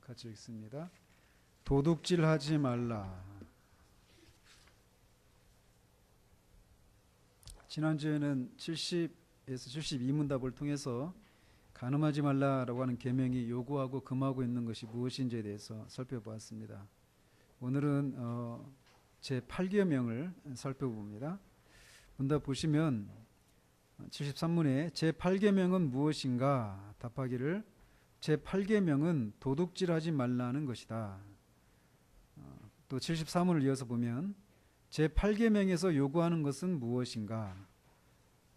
같이 읽습니다. 도둑질하지 말라. 지난주에는 70에서 72문답을 통해서 간음하지 말라라고 하는 계명이 요구하고 금하고 있는 것이 무엇인지에 대해서 살펴보았습니다. 오늘은 제8계명을 살펴봅니다. 문답 보시면 73문에 제8계명은 무엇인가 답하기를 제8계명은 도둑질하지 말라는 것이다. 또 73문을 이어서 보면 제8계명에서 요구하는 것은 무엇인가?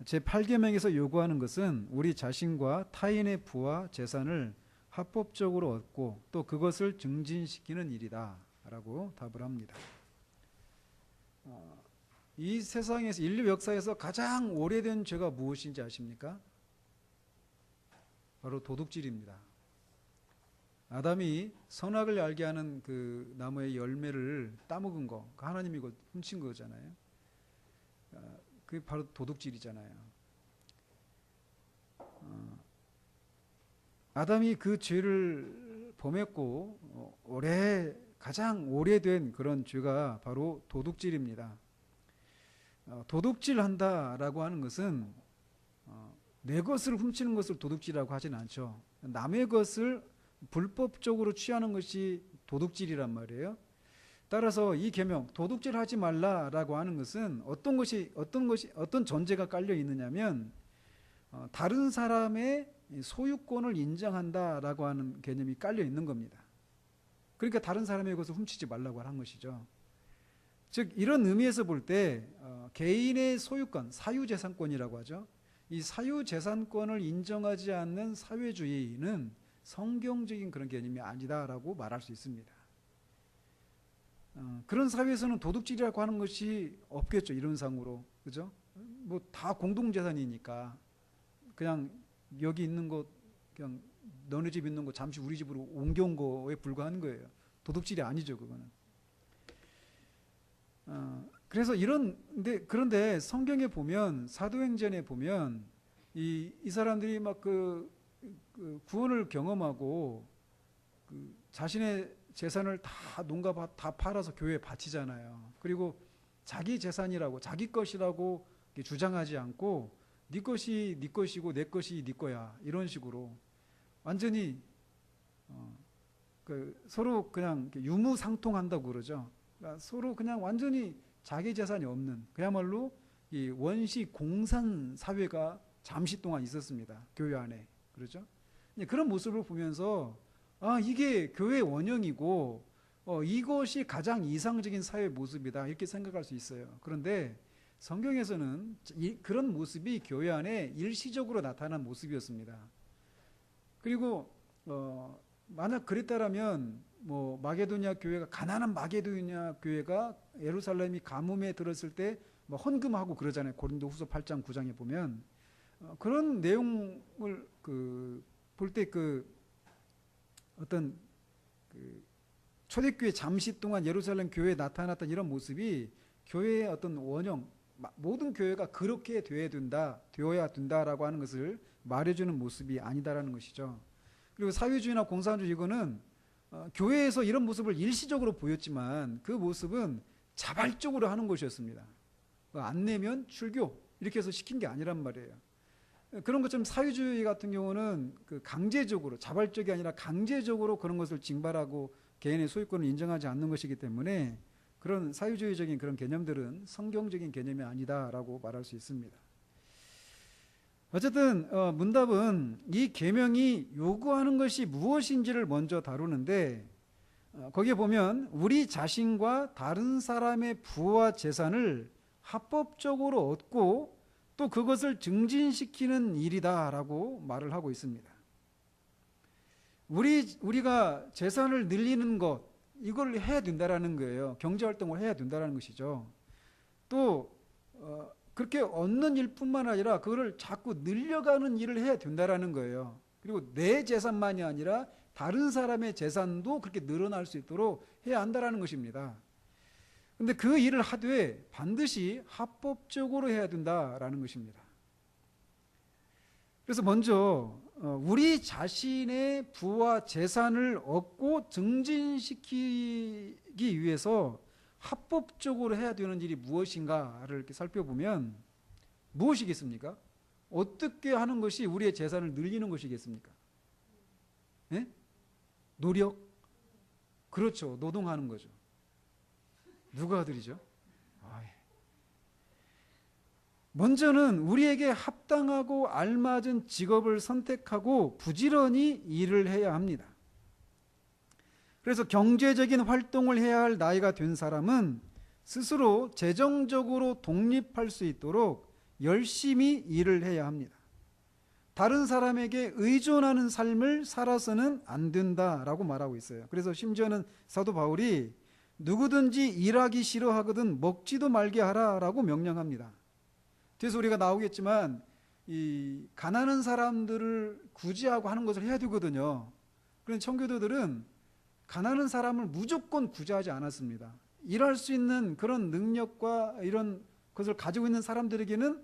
제8계명에서 요구하는 것은 우리 자신과 타인의 부와 재산을 합법적으로 얻고 또 그것을 증진시키는 일이다 라고 답을 합니다. 이 세상에서 인류 역사에서 가장 오래된 죄가 무엇인지 아십니까? 바로 도둑질입니다. 아담이 선악을 알게 하는 그 나무의 열매를 따먹은 거, 하나님이 이거 훔친 거잖아요. 그게 바로 도둑질이잖아요. 아담이 그 죄를 범했고 가장 오래된 그런 죄가 바로 도둑질입니다. 도둑질한다라고 하는 것은 내 것을 훔치는 것을 도둑질이라고 하지는 않죠. 남의 것을 불법적으로 취하는 것이 도둑질이란 말이에요. 따라서 이 계명 도둑질하지 말라라고 하는 것은 어떤 전제가 깔려 있느냐면 다른 사람의 소유권을 인정한다라고 하는 개념이 깔려 있는 겁니다. 그러니까 다른 사람의 것을 훔치지 말라고 한 것이죠. 즉 이런 의미에서 볼 때 개인의 소유권, 사유재산권이라고 하죠. 이 사유재산권을 인정하지 않는 사회주의는 성경적인 그런 개념이 아니다라고 말할 수 있습니다. 그런 사회에서는 도둑질이라고 하는 것이 없겠죠. 이론상으로. 그죠? 뭐 다 공동재산이니까 그냥 여기 있는 것, 그냥 너네 집 있는 거 잠시 우리 집으로 옮겨온 거에 불과한 거예요. 도둑질이 아니죠, 그거는. 그래서 그런데 성경에 보면, 사도행전에 보면 이 사람들이 막 그 구원을 경험하고 자신의 재산을 다 농가 다 팔아서 교회에 바치잖아요. 그리고 자기 재산이라고, 자기 것이라고 주장하지 않고 네 것이 네 것이고 내 것이 네 거야, 이런 식으로 완전히 서로 그냥 유무상통한다고 그러죠. 그러니까 서로 그냥 완전히 자기 재산이 없는, 그야말로 이 원시 공산 사회가 잠시 동안 있었습니다. 교회 안에. 그렇죠? 그런 모습을 보면서 이게 교회의 원형이고 이것이 가장 이상적인 사회 모습이다, 이렇게 생각할 수 있어요. 그런데 성경에서는 그런 모습이 교회 안에 일시적으로 나타난 모습이었습니다. 그리고 만약 그랬다라면 뭐 마게도냐 교회가, 가난한 마게도냐 교회가 예루살렘이 가뭄에 들었을 때 뭐 헌금하고 그러잖아요. 고린도후서 8장 9장에 보면 그런 내용을 볼 때 어떤 초대교회 잠시 동안 예루살렘 교회에 나타났던 이런 모습이 교회의 어떤 원형, 모든 교회가 그렇게 되어야 된다라고 하는 것을 말해주는 모습이 아니다라는 것이죠. 그리고 사회주의나 공산주의, 이거는 교회에서 이런 모습을 일시적으로 보였지만 그 모습은 자발적으로 하는 것이었습니다. 안 내면 출교, 이렇게 해서 시킨 게 아니란 말이에요. 그런 것처럼 사회주의 같은 경우는 강제적으로, 자발적이 아니라 강제적으로 그런 것을 징발하고 개인의 소유권을 인정하지 않는 것이기 때문에 그런 사유주의적인 그런 개념들은 성경적인 개념이 아니다라고 말할 수 있습니다. 어쨌든 문답은 이 계명이 요구하는 것이 무엇인지를 먼저 다루는데, 거기에 보면 우리 자신과 다른 사람의 부와 재산을 합법적으로 얻고 또 그것을 증진시키는 일이다라고 말을 하고 있습니다. 우리가 재산을 늘리는 것, 이걸 해야 된다라는 거예요. 경제활동을 해야 된다라는 것이죠. 또 그렇게 얻는 일뿐만 아니라 그거를 자꾸 늘려가는 일을 해야 된다라는 거예요. 그리고 내 재산만이 아니라 다른 사람의 재산도 그렇게 늘어날 수 있도록 해야 한다라는 것입니다. 그런데 그 일을 하되 반드시 합법적으로 해야 된다라는 것입니다. 그래서 먼저 우리 자신의 부와 재산을 얻고 증진시키기 위해서 합법적으로 해야 되는 일이 무엇인가를 이렇게 살펴보면 무엇이겠습니까? 어떻게 하는 것이 우리의 재산을 늘리는 것이겠습니까? 예? 노력? 그렇죠. 노동하는 거죠. 누가 드리죠? 먼저는 우리에게 합당하고 알맞은 직업을 선택하고 부지런히 일을 해야 합니다. 그래서 경제적인 활동을 해야 할 나이가 된 사람은 스스로 재정적으로 독립할 수 있도록 열심히 일을 해야 합니다. 다른 사람에게 의존하는 삶을 살아서는 안 된다라고 말하고 있어요. 그래서 심지어는 사도 바울이 누구든지 일하기 싫어하거든 먹지도 말게 하라라고 명령합니다. 뒤에서 우리가 나오겠지만 이 가난한 사람들을 구제하고 하는 것을 해야 되거든요. 그런 청교도들은 가난한 사람을 무조건 구제하지 않았습니다. 일할 수 있는 그런 능력과 이런 것을 가지고 있는 사람들에게는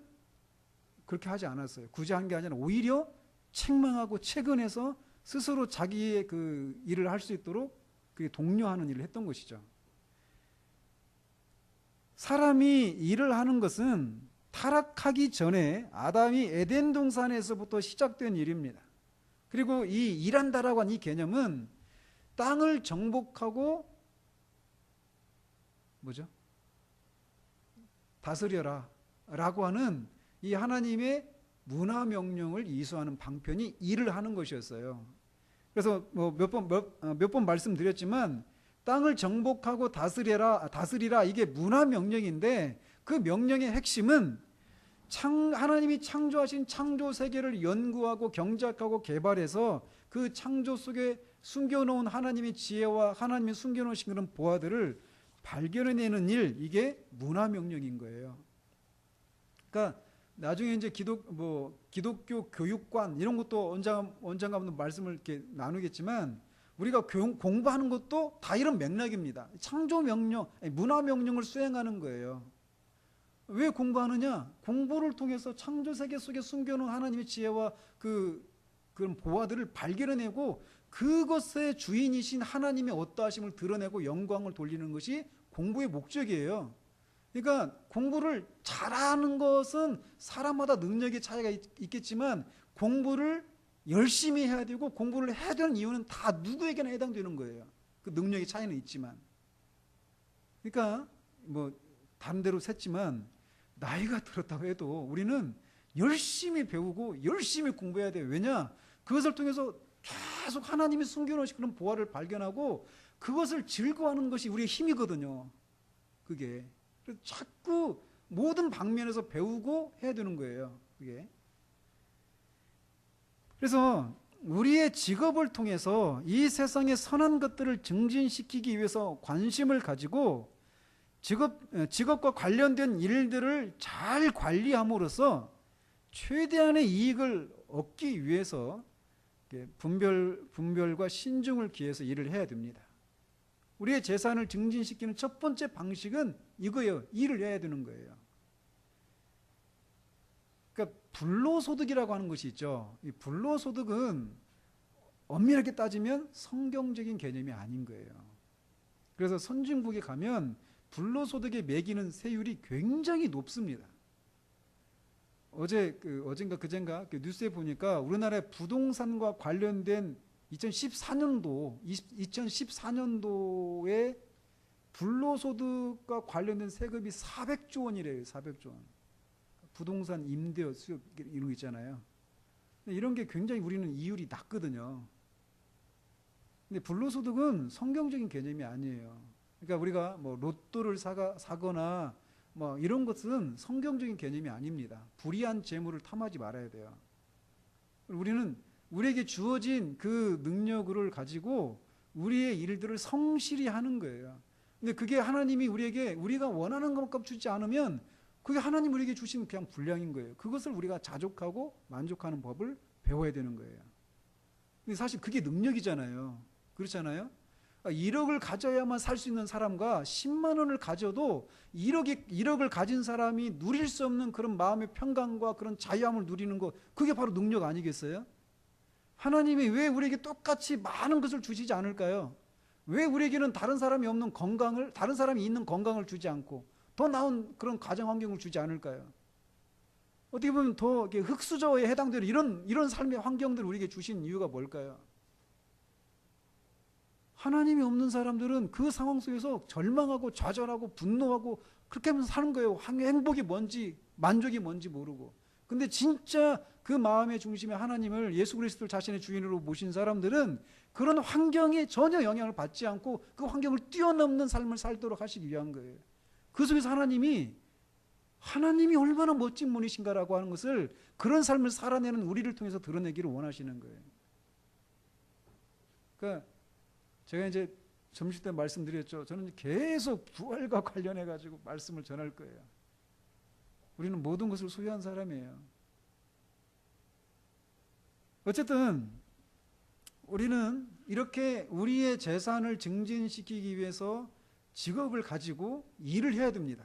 그렇게 하지 않았어요. 구제한 게 아니라 오히려 책망하고 채근해서 스스로 자기의 그 일을 할 수 있도록 그게 독려하는 일을 했던 것이죠. 사람이 일을 하는 것은 타락하기 전에 아담이 에덴 동산에서부터 시작된 일입니다. 그리고 이 일한다라고 하는 이 개념은 땅을 정복하고 뭐죠? 다스려라 라고 하는 이 하나님의 문화 명령을 이수하는 방편이 일을 하는 것이었어요. 그래서 몇 번 말씀드렸지만 땅을 정복하고 다스리라 이게 문화 명령인데 그 명령의 핵심은 하나님이 창조하신 창조 세계를 연구하고 경작하고 개발해서 그 창조 속에 숨겨놓은 하나님의 지혜와 하나님이 숨겨놓으신 그런 보화들을 발견해내는 일, 이게 문화 명령인 거예요. 그러니까 나중에 이제 기독교 교육관 이런 것도 언젠가 한번 말씀을 이렇게 나누겠지만 우리가 공부하는 것도 다 이런 맥락입니다. 창조 명령, 문화 명령을 수행하는 거예요. 왜 공부하느냐? 공부를 통해서 창조 세계 속에 숨겨놓은 하나님의 지혜와 그런 보화들을 발견해내고 그것의 주인이신 하나님의 어떠하심을 드러내고 영광을 돌리는 것이 공부의 목적이에요. 그러니까 공부를 잘하는 것은 사람마다 능력의 차이가 있겠지만 공부를 열심히 해야 되고 공부를 해야 되는 이유는 다 누구에게나 해당되는 거예요. 그 능력의 차이는 있지만. 그러니까 다른 데로 샜지만 나이가 들었다고 해도 우리는 열심히 배우고 열심히 공부해야 돼요. 왜냐? 그것을 통해서 계속 하나님이 숨겨놓으신 그런 보화를 발견하고 그것을 즐거워하는 것이 우리의 힘이거든요. 그게. 그래서 자꾸 모든 방면에서 배우고 해야 되는 거예요. 그게. 그래서 우리의 직업을 통해서 이 세상의 선한 것들을 증진시키기 위해서 관심을 가지고 직업과 관련된 일들을 잘 관리함으로써 최대한의 이익을 얻기 위해서 분별과 신중을 기해서 일을 해야 됩니다. 우리의 재산을 증진시키는 첫 번째 방식은 이거예요. 일을 해야 되는 거예요. 그러니까 불로소득이라고 하는 것이 있죠. 이 불로소득은 엄밀하게 따지면 성경적인 개념이 아닌 거예요. 그래서 선진국에 가면 불로소득에 매기는 세율이 굉장히 높습니다. 어젠가 그젠가 뉴스에 보니까 우리나라의 부동산과 관련된 2014년도에 불로소득과 관련된 세금이 400조 원이래요. 400조 원. 부동산 임대 수요 이런 거 있잖아요. 근데 이런 게 굉장히 우리는 이율이 낮거든요. 근데 불로소득은 성경적인 개념이 아니에요. 그러니까 우리가 로또를 사거나 이런 것은 성경적인 개념이 아닙니다. 불의한 재물을 탐하지 말아야 돼요. 우리는 우리에게 주어진 그 능력을 가지고 우리의 일들을 성실히 하는 거예요. 근데 그게 하나님이 우리가 원하는 것만큼 주지 않으면 그게 하나님 우리에게 주신 그냥 분량인 거예요. 그것을 우리가 자족하고 만족하는 법을 배워야 되는 거예요. 근데 사실 그게 능력이잖아요. 그렇잖아요? 1억을 가져야만 살 수 있는 사람과 10만 원을 가져도 1억을 가진 사람이 누릴 수 없는 그런 마음의 평강과 그런 자유함을 누리는 것, 그게 바로 능력 아니겠어요? 하나님이 왜 우리에게 똑같이 많은 것을 주시지 않을까요? 왜 우리에게는 다른 사람이 없는 건강을, 다른 사람이 있는 건강을 주지 않고 더 나은 그런 가정 환경을 주지 않을까요? 어떻게 보면 더 흙수저에 해당되는 이런 삶의 환경들을 우리에게 주신 이유가 뭘까요? 하나님이 없는 사람들은 그 상황 속에서 절망하고 좌절하고 분노하고 그렇게 하면서 사는 거예요. 행복이 뭔지 만족이 뭔지 모르고. 근데 진짜 그 마음의 중심에 하나님을, 예수 그리스도를 자신의 주인으로 모신 사람들은 그런 환경에 전혀 영향을 받지 않고 그 환경을 뛰어넘는 삶을 살도록 하시기 위한 거예요. 그 속에서 하나님이 얼마나 멋진 분이신가라고 하는 것을, 그런 삶을 살아내는 우리를 통해서 드러내기를 원하시는 거예요. 그러니까 제가 이제 점심 때 말씀드렸죠. 저는 계속 부활과 관련해 가지고 말씀을 전할 거예요. 우리는 모든 것을 소유한 사람이에요. 어쨌든 우리는 이렇게 우리의 재산을 증진시키기 위해서 직업을 가지고 일을 해야 됩니다.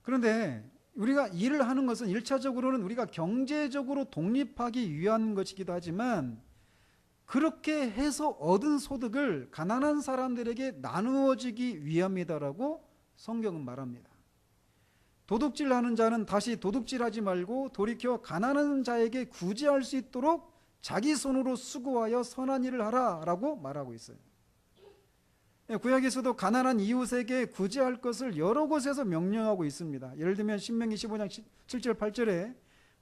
그런데 우리가 일을 하는 것은 1차적으로는 우리가 경제적으로 독립하기 위한 것이기도 하지만, 그렇게 해서 얻은 소득을 가난한 사람들에게 나누어지기 위함이다라고 성경은 말합니다. 도둑질하는 자는 다시 도둑질하지 말고 돌이켜 가난한 자에게 구제할 수 있도록 자기 손으로 수고하여 선한 일을 하라라고 말하고 있어요. 구약에서도 가난한 이웃에게 구제할 것을 여러 곳에서 명령하고 있습니다. 예를 들면 신명기 15장 7절 8절에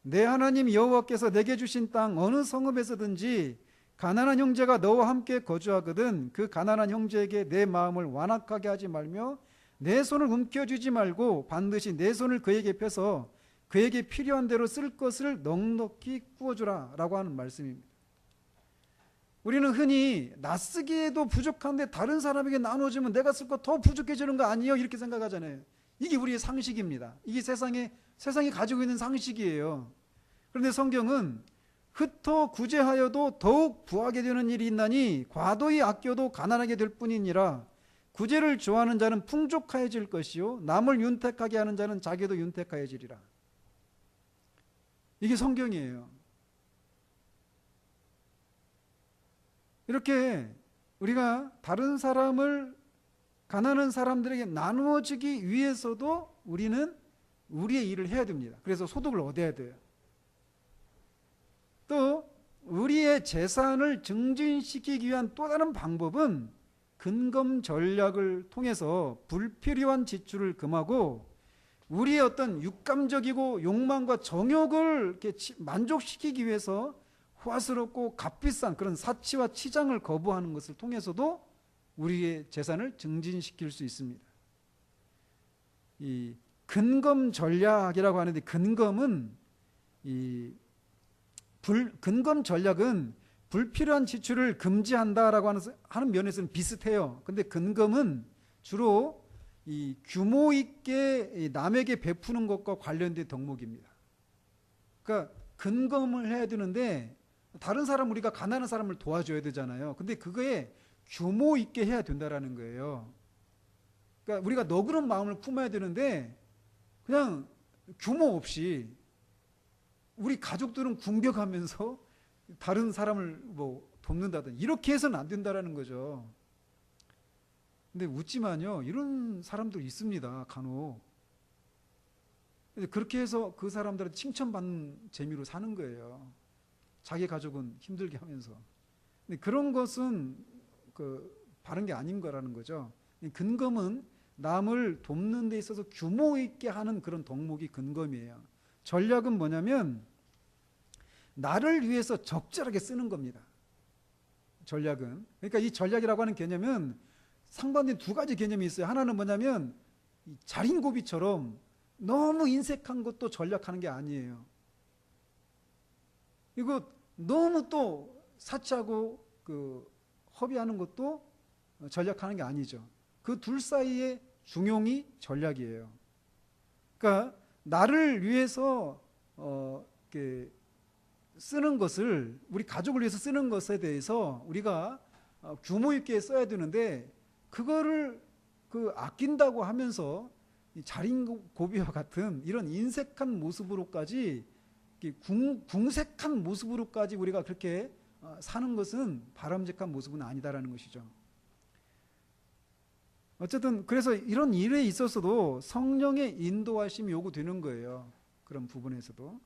내 하나님 여호와께서 내게 주신 땅 어느 성읍에서든지 가난한 형제가 너와 함께 거주하거든 그 가난한 형제에게 내 마음을 완악하게 하지 말며 내 손을 움켜쥐지 말고 반드시 내 손을 그에게 펴서 그에게 필요한 대로 쓸 것을 넉넉히 구워주라 라고 하는 말씀입니다. 우리는 흔히 나 쓰기에도 부족한데 다른 사람에게 나눠주면 내가 쓸 거 더 부족해지는 거 아니에요? 이렇게 생각하잖아요. 이게 우리의 상식입니다. 이게 세상이 가지고 있는 상식이에요. 그런데 성경은 흩어 구제하여도 더욱 부하게 되는 일이 있나니 과도히 아껴도 가난하게 될 뿐이니라. 구제를 좋아하는 자는 풍족하여질 것이요 남을 윤택하게 하는 자는 자기도 윤택하여지리라. 이게 성경이에요. 이렇게 우리가 다른 사람을, 가난한 사람들에게 나누어지기 위해서도 우리는 우리의 일을 해야 됩니다. 그래서 소득을 얻어야 돼요. 또 우리의 재산을 증진시키기 위한 또 다른 방법은 근검 전략을 통해서 불필요한 지출을 금하고 우리의 어떤 육감적이고 욕망과 정욕을 이렇게 만족시키기 위해서 호화스럽고 값비싼 그런 사치와 치장을 거부하는 것을 통해서도 우리의 재산을 증진시킬 수 있습니다. 이 근검 전략이라고 하는데, 근검 전략은 불필요한 지출을 금지한다라고 하는 면에서는 비슷해요. 근데 근검은 주로 이 규모 있게 남에게 베푸는 것과 관련된 덕목입니다. 그러니까 근검을 해야 되는데 다른 사람, 우리가 가난한 사람을 도와줘야 되잖아요. 근데 그거에 규모 있게 해야 된다라는 거예요. 그러니까 우리가 너그러운 마음을 품어야 되는데 그냥 규모 없이, 우리 가족들은 궁벽하면서 다른 사람을 돕는다든 이렇게 해서는 안 된다라는 거죠. 근데 웃지만요, 이런 사람들 있습니다, 간혹. 그렇게 해서 그 사람들한테 칭찬받는 재미로 사는 거예요. 자기 가족은 힘들게 하면서. 근데 그런 것은 바른 게 아닌 거라는 거죠. 근검은 남을 돕는 데 있어서 규모 있게 하는 그런 덕목이 근검이에요. 전략은 뭐냐면 나를 위해서 적절하게 쓰는 겁니다. 전략은. 그러니까 이 전략이라고 하는 개념은 상반된 두 가지 개념이 있어요. 하나는 뭐냐면 자린고비처럼 너무 인색한 것도 전략하는 게 아니에요. 이거 너무 또 사치하고 허비하는 것도 전략하는 게 아니죠. 그 둘 사이의 중용이 전략이에요. 그러니까 나를 위해서 쓰는 것을, 우리 가족을 위해서 쓰는 것에 대해서 우리가 규모 있게 써야 되는데, 그거를 아낀다고 하면서 자린고비와 같은 이런 인색한 모습으로까지 궁색한 모습으로까지 우리가 그렇게 사는 것은 바람직한 모습은 아니다라는 것이죠. 어쨌든 그래서 이런 일에 있어서도 성령의 인도하심이 요구되는 거예요. 그런 부분에서도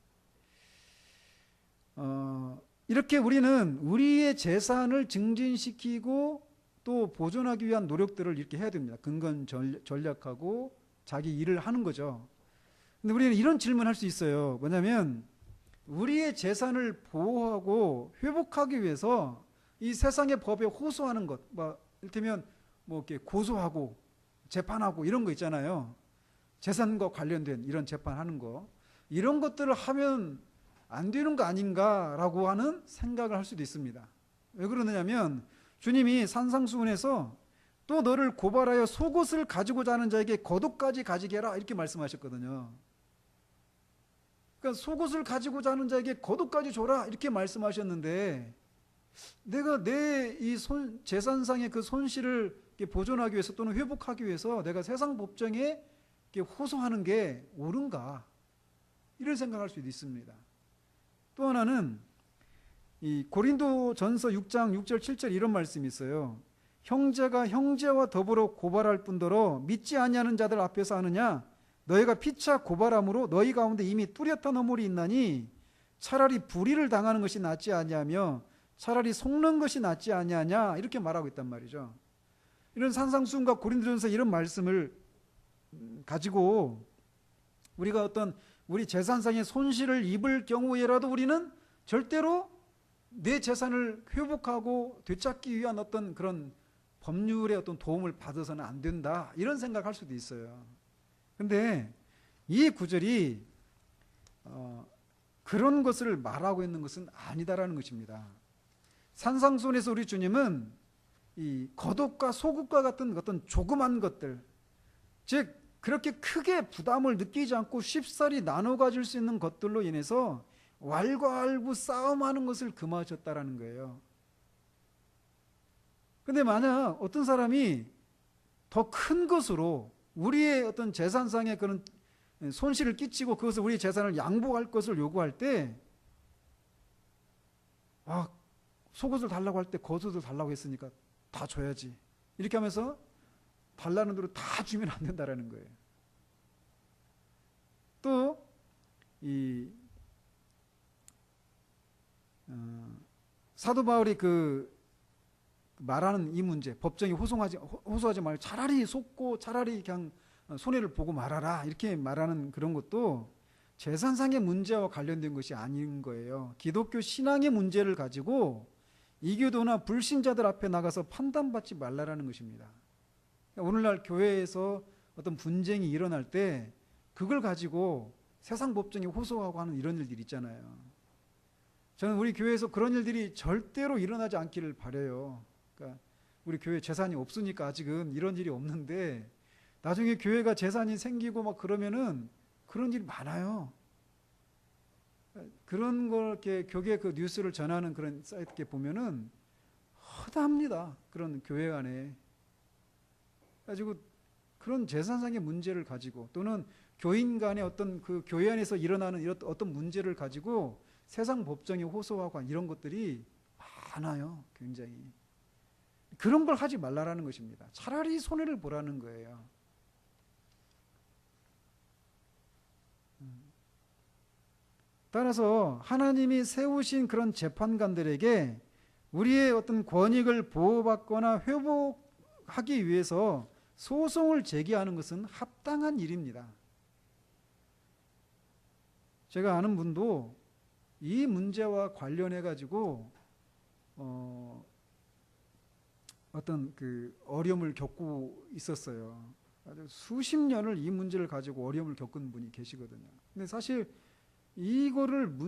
이렇게 우리는 우리의 재산을 증진시키고 또 보존하기 위한 노력들을 이렇게 해야 됩니다. 근건전략하고 자기 일을 하는 거죠. 근데 우리는 이런 질문을 할 수 있어요. 뭐냐면 우리의 재산을 보호하고 회복하기 위해서 이 세상의 법에 호소하는 것, 이를테면 이렇게 고소하고 재판하고 이런 거 있잖아요. 재산과 관련된 이런 재판하는 거, 이런 것들을 하면 안 되는 거 아닌가라고 하는 생각을 할 수도 있습니다. 왜 그러느냐면 주님이 산상수훈에서 또 너를 고발하여 속옷을 가지고자 하는 자에게 겉옷까지 가지게 해라 이렇게 말씀하셨거든요. 그러니까 속옷을 가지고자 하는 자에게 겉옷까지 줘라 이렇게 말씀하셨는데, 내가 내 이 재산상의 그 손실을 보존하기 위해서 또는 회복하기 위해서 내가 세상 법정에 호소하는 게 옳은가, 이런 생각할 수도 있습니다. 또 하나는 이 고린도전서 6장 6절 7절 이런 말씀이 있어요. 형제가 형제와 더불어 고발할 뿐더러 믿지 아니하는 자들 앞에서 하느냐, 너희가 피차 고발함으로 너희 가운데 이미 뚜렷한 허물이 있나니 차라리 불의를 당하는 것이 낫지 아니하며 차라리 속는 것이 낫지 아니하냐, 이렇게 말하고 있단 말이죠. 이런 산상수훈과 고린도전서 이런 말씀을 가지고 우리가 어떤 우리 재산상의 손실을 입을 경우에라도 우리는 절대로 내 재산을 회복하고 되찾기 위한 어떤 그런 법률의 어떤 도움을 받아서는 안 된다, 이런 생각할 수도 있어요. 근데 이 구절이 그런 것을 말하고 있는 것은 아니다라는 것입니다. 산상수훈에서 우리 주님은 이 겉옷과 속옷과 같은 어떤 조그만 것들, 즉 그렇게 크게 부담을 느끼지 않고 쉽사리 나눠 가질 수 있는 것들로 인해서 왈가왈부 싸움하는 것을 금하셨다라는 거예요. 근데 만약 어떤 사람이 더 큰 것으로 우리의 어떤 재산상의 그런 손실을 끼치고 그것을 우리 재산을 양보할 것을 요구할 때, 속옷을 달라고 할 때 겉옷을 달라고 했으니까 다 줘야지, 이렇게 하면서 달라는 대로 다 주면 안 된다라는 거예요. 또 이 사도 바울이 그 말하는 이 문제, 법정에 호소하지 말고 차라리 속고 차라리 그냥 손해를 보고 말아라, 이렇게 말하는 그런 것도 재산상의 문제와 관련된 것이 아닌 거예요. 기독교 신앙의 문제를 가지고 이교도나 불신자들 앞에 나가서 판단받지 말라라는 것입니다. 오늘날 교회에서 어떤 분쟁이 일어날 때 그걸 가지고 세상 법정에 호소하고 하는 이런 일들이 있잖아요. 저는 우리 교회에서 그런 일들이 절대로 일어나지 않기를 바라요. 그러니까 우리 교회 재산이 없으니까 아직은 이런 일이 없는데, 나중에 교회가 재산이 생기고 막 그러면은 그런 일이 많아요. 그런 걸 이렇게 교계 그 뉴스를 전하는 그런 사이트에 보면은 허다합니다. 그런 교회 안에 가지고 그런 재산상의 문제를 가지고 또는 교인 간의 어떤 그 교회 안에서 일어나는 이런 어떤 문제를 가지고 세상 법정에 호소하고 이런 것들이 많아요. 굉장히 그런 걸 하지 말라라는 것입니다. 차라리 손해를 보라는 거예요. 따라서 하나님이 세우신 그런 재판관들에게 우리의 어떤 권익을 보호받거나 회복하기 위해서 소송을 제기하는 것은 합당한 일입니다. 제가 아는 분도 이 문제와 관련해 가지고 어떤 그 어려움을 겪고 있었어요. 아주 수십 년을 이 문제를 가지고 어려움을 겪은 분이 계시거든요. 근데 사실 이거를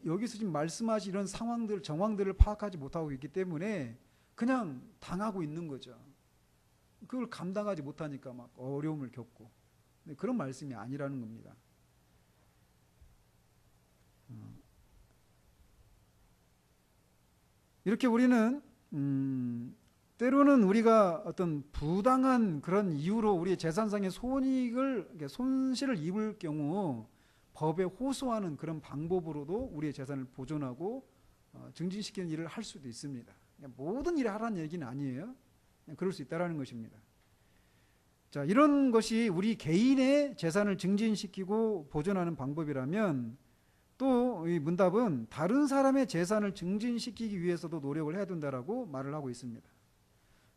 여기서 지금 말씀하신 이런 상황들, 정황들을 파악하지 못하고 있기 때문에 그냥 당하고 있는 거죠. 그걸 감당하지 못하니까 막 어려움을 겪고. 그런 말씀이 아니라는 겁니다. 이렇게 우리는 때로는 우리가 어떤 부당한 그런 이유로 우리의 재산상의 손실을 입을 경우 법에 호소하는 그런 방법으로도 우리의 재산을 보존하고 증진시키는 일을 할 수도 있습니다. 모든 일을 하라는 얘기는 아니에요. 그럴 수 있다는 것입니다. 자, 이런 것이 우리 개인의 재산을 증진시키고 보존하는 방법이라면 또 이 문답은 다른 사람의 재산을 증진시키기 위해서도 노력을 해야 된다라고 말을 하고 있습니다.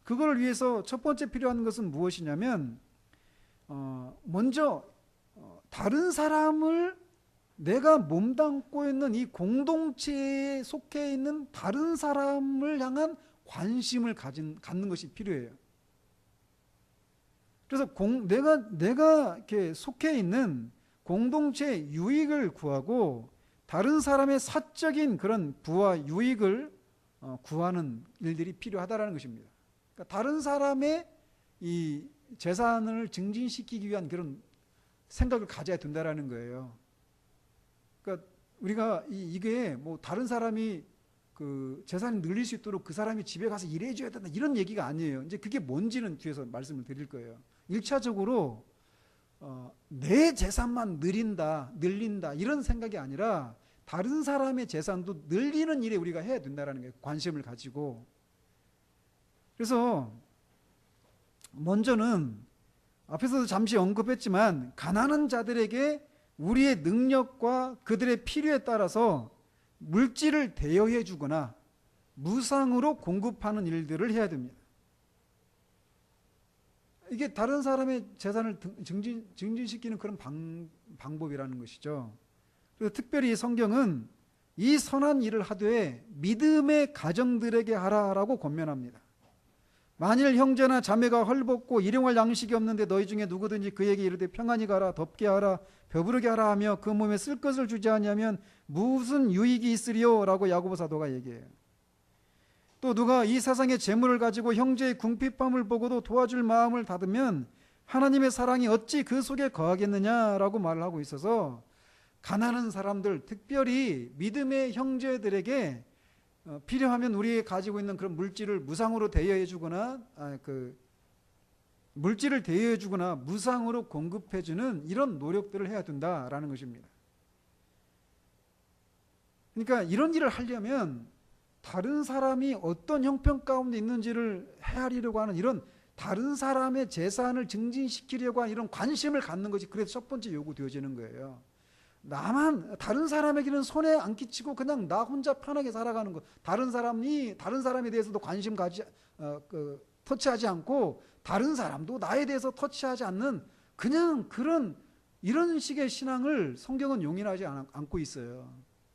그걸 위해서 첫 번째 필요한 것은 무엇이냐면 먼저 다른 사람을 내가 몸담고 있는 이 공동체에 속해 있는 다른 사람을 향한 관심을 갖는 것이 필요해요. 그래서 내가 이렇게 속해 있는 공동체의 유익을 구하고 다른 사람의 사적인 그런 부와 유익을 구하는 일들이 필요하다라는 것입니다. 그러니까 다른 사람의 이 재산을 증진시키기 위한 그런 생각을 가져야 된다라는 거예요. 그러니까 우리가 이게 뭐 다른 사람이 그 재산이 늘릴 수 있도록 그 사람이 집에 가서 일해줘야 된다 이런 얘기가 아니에요. 이제 그게 뭔지는 뒤에서 말씀을 드릴 거예요. 1차적으로 내 재산만 늘린다 이런 생각이 아니라 다른 사람의 재산도 늘리는 일에 우리가 해야 된다라는 거예요. 관심을 가지고. 그래서 먼저는 앞에서도 잠시 언급했지만 가난한 자들에게 우리의 능력과 그들의 필요에 따라서 물질을 대여해 주거나 무상으로 공급하는 일들을 해야 됩니다. 이게 다른 사람의 재산을 증진시키는 그런 방법이라는 것이죠. 그래서 특별히 성경은 이 선한 일을 하되 믿음의 가정들에게 하라라고 권면합니다. 만일 형제나 자매가 헐벗고 일용할 양식이 없는데 너희 중에 누구든지 그에게 이르되 평안히 가라 덥게 하라 배부르게 하라 하며 그 몸에 쓸 것을 주지 않으면 무슨 유익이 있으리요? 라고 야고보 사도가 얘기해요. 또 누가 이 세상의 재물을 가지고 형제의 궁핍함을 보고도 도와줄 마음을 닫으면 하나님의 사랑이 어찌 그 속에 거하겠느냐라고 말을 하고 있어서 가난한 사람들, 특별히 믿음의 형제들에게 필요하면 우리 가지고 있는 그런 물질을 무상으로 대여해 주거나 물질을 대여해 주거나 무상으로 공급해 주는 이런 노력들을 해야 된다라는 것입니다. 그러니까 이런 일을 하려면 다른 사람이 어떤 형편 가운데 있는지를 헤아리려고 하는 이런 다른 사람의 재산을 증진시키려고 하는 이런 관심을 갖는 것이 그래서 첫 번째 요구되어지는 거예요. 다른 사람에게는 손해 안 끼치고 그냥 나 혼자 편하게 살아가는 것. 다른 사람에 대해서도 관심 터치하지 않고 다른 사람도 나에 대해서 터치하지 않는 그냥 이런 식의 신앙을 성경은 용인하지 않고 있어요.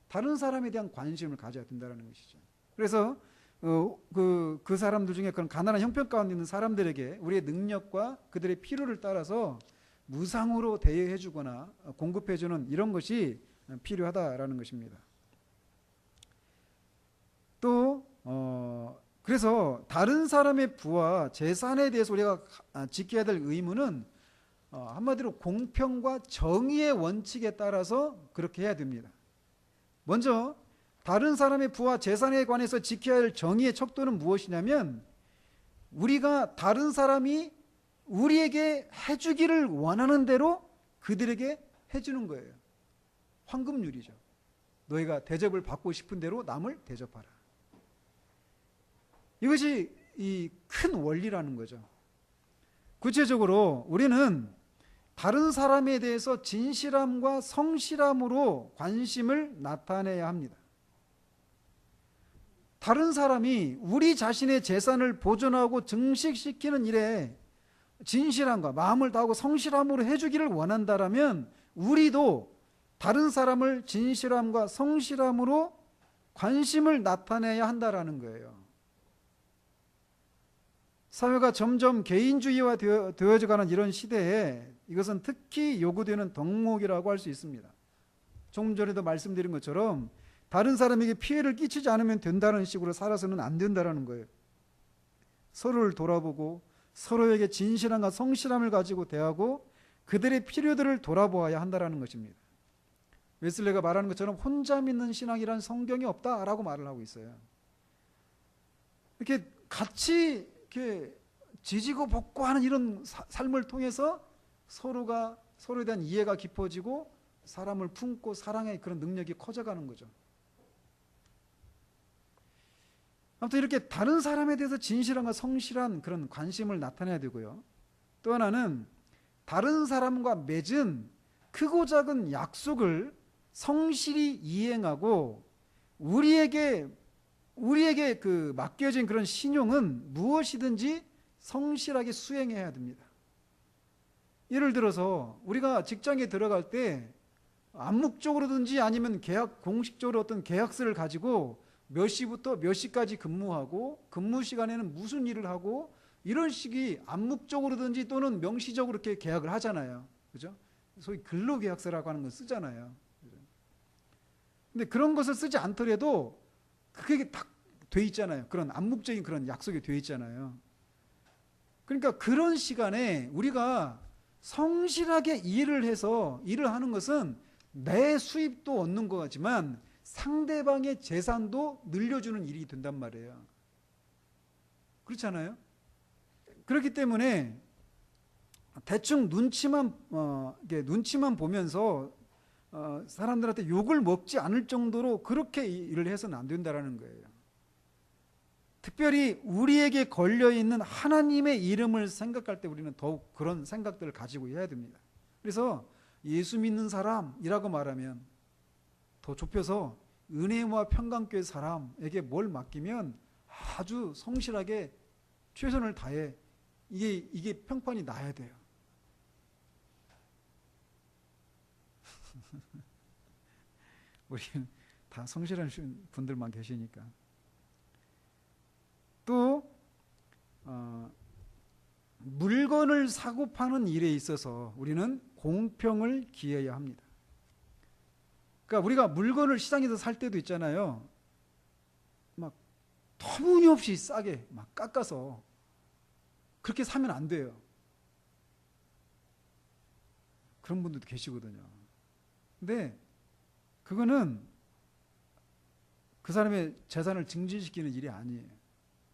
다른 사람에 대한 관심을 가져야 된다는 것이죠. 그래서 그 사람들 중에 그런 가난한 형편 가운데 있는 사람들에게 우리의 능력과 그들의 필요를 따라서 무상으로 대여해 주거나 공급해 주는 이런 것이 필요하다라는 것입니다. 또 그래서 다른 사람의 부와 재산에 대해서 우리가 지켜야 될 의무는 한마디로 공평과 정의의 원칙에 따라서 그렇게 해야 됩니다. 먼저 다른 사람의 부와 재산에 관해서 지켜야 할 정의의 척도는 무엇이냐면 우리가 다른 사람이 우리에게 해주기를 원하는 대로 그들에게 해주는 거예요. 황금률이죠. 너희가 대접을 받고 싶은 대로 남을 대접하라. 이것이 이 큰 원리라는 거죠. 구체적으로 우리는 다른 사람에 대해서 진실함과 성실함으로 관심을 나타내야 합니다. 다른 사람이 우리 자신의 재산을 보존하고 증식시키는 일에 진실함과 마음을 다하고 성실함으로 해주기를 원한다라면 우리도 다른 사람을 진실함과 성실함으로 관심을 나타내야 한다라는 거예요. 사회가 점점 개인주의화 되어져가는 이런 시대에 이것은 특히 요구되는 덕목이라고 할 수 있습니다. 조금 전에도 말씀드린 것처럼 다른 사람에게 피해를 끼치지 않으면 된다는 식으로 살아서는 안 된다는 거예요. 서로를 돌아보고 서로에게 진실함과 성실함을 가지고 대하고 그들의 필요들을 돌아보아야 한다는 것입니다. 웨슬레가 말하는 것처럼 혼자 믿는 신앙이란 성경이 없다라고 말을 하고 있어요. 이렇게 같이 이렇게 지지고 볶고 하는 이런 삶을 통해서 서로에 대한 이해가 깊어지고 사람을 품고 사랑의 그런 능력이 커져가는 거죠. 아무튼 이렇게 다른 사람에 대해서 진실함과 성실한 그런 관심을 나타내야 되고요. 또 하나는 다른 사람과 맺은 크고 작은 약속을 성실히 이행하고 우리에게 그 맡겨진 그런 신용은 무엇이든지 성실하게 수행해야 됩니다. 예를 들어서 우리가 직장에 들어갈 때 암묵적으로든지 아니면 공식적으로 어떤 계약서를 가지고 몇 시부터 몇 시까지 근무하고 근무 시간에는 무슨 일을 하고 이런 식이 암묵적으로든지 또는 명시적으로 이렇게 계약을 하잖아요. 그죠? 소위 근로계약서라고 하는 걸 쓰잖아요. 근데 그런 것을 쓰지 않더라도 그게 딱 돼 있잖아요. 그런 암묵적인 그런 약속이 돼 있잖아요. 그러니까 그런 시간에 우리가 성실하게 일을 해서 일을 하는 것은 내 수입도 얻는 거지만 상대방의 재산도 늘려주는 일이 된단 말이에요. 그렇잖아요? 그렇기 때문에 대충 눈치만 보면서 사람들한테 욕을 먹지 않을 정도로 그렇게 일을 해서는 안 된다라는 거예요. 특별히 우리에게 걸려있는 하나님의 이름을 생각할 때 우리는 더욱 그런 생각들을 가지고 해야 됩니다. 그래서 예수 믿는 사람이라고 말하면 더 좁혀서 은혜와 평강교회 사람에게 뭘 맡기면 아주 성실하게 최선을 다해 이게 평판이 나야 돼요. 우리 다 성실한 분들만 계시니까. 또 물건을 사고 파는 일에 있어서 우리는 공평을 기해야 합니다. 그러니까 우리가 물건을 시장에서 살 때도 있잖아요. 막 터무니없이 싸게 막 깎아서 그렇게 사면 안 돼요. 그런 분들도 계시거든요. 근데 그거는 그 사람의 재산을 증진시키는 일이 아니에요.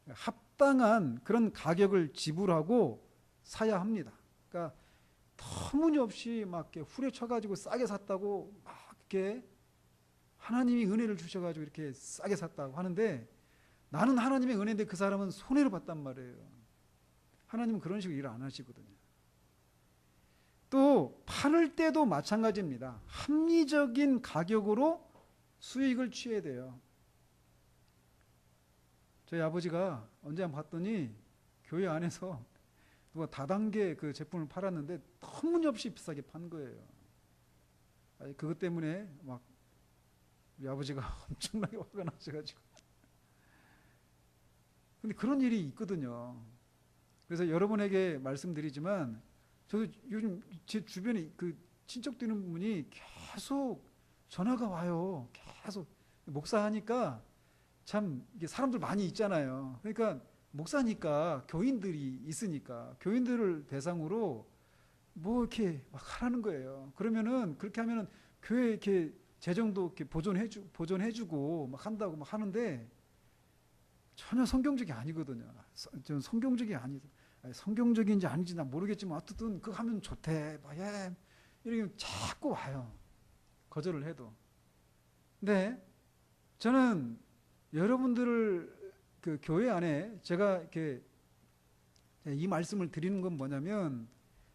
합당한 그런 가격을 지불하고 사야 합니다. 그러니까 터무니없이 막 이렇게 후려쳐가지고 싸게 샀다고 막 이렇게 하나님이 은혜를 주셔가지고 이렇게 싸게 샀다고 하는데 나는 하나님의 은혜인데 그 사람은 손해를 봤단 말이에요. 하나님은 그런 식으로 일을 안 하시거든요. 또 팔을 때도 마찬가지입니다. 합리적인 가격으로 수익을 취해야 돼요. 저희 아버지가 언제 한번 봤더니 교회 안에서 누가 다단계 그 제품을 팔았는데 터무니없이 비싸게 판 거예요. 그것 때문에 막 우리 아버지가 엄청나게 화가 나셔가지고. 근데 그런 일이 있거든요. 그래서 여러분에게 말씀드리지만 저도 요즘 제 주변에 그 친척 되는 분이 계속 전화가 와요. 계속 목사하니까 참 이게 사람들 많이 있잖아요. 그러니까 목사니까 교인들이 있으니까 교인들을 대상으로 뭐 이렇게 막 하라는 거예요. 그러면은 그렇게 하면은 교회 이렇게 재정도 이렇게 보존해주고 막 한다고 막 하는데 전혀 성경적이 아니거든요. 전 성경적이 아니다. 성경적인지 아닌지 난 모르겠지만 어쨌든 그거 하면 좋대. 예. 이렇게 자꾸 와요. 거절을 해도. 근데 저는 여러분들을 그 교회 안에 제가 이렇게 이 말씀을 드리는 건 뭐냐면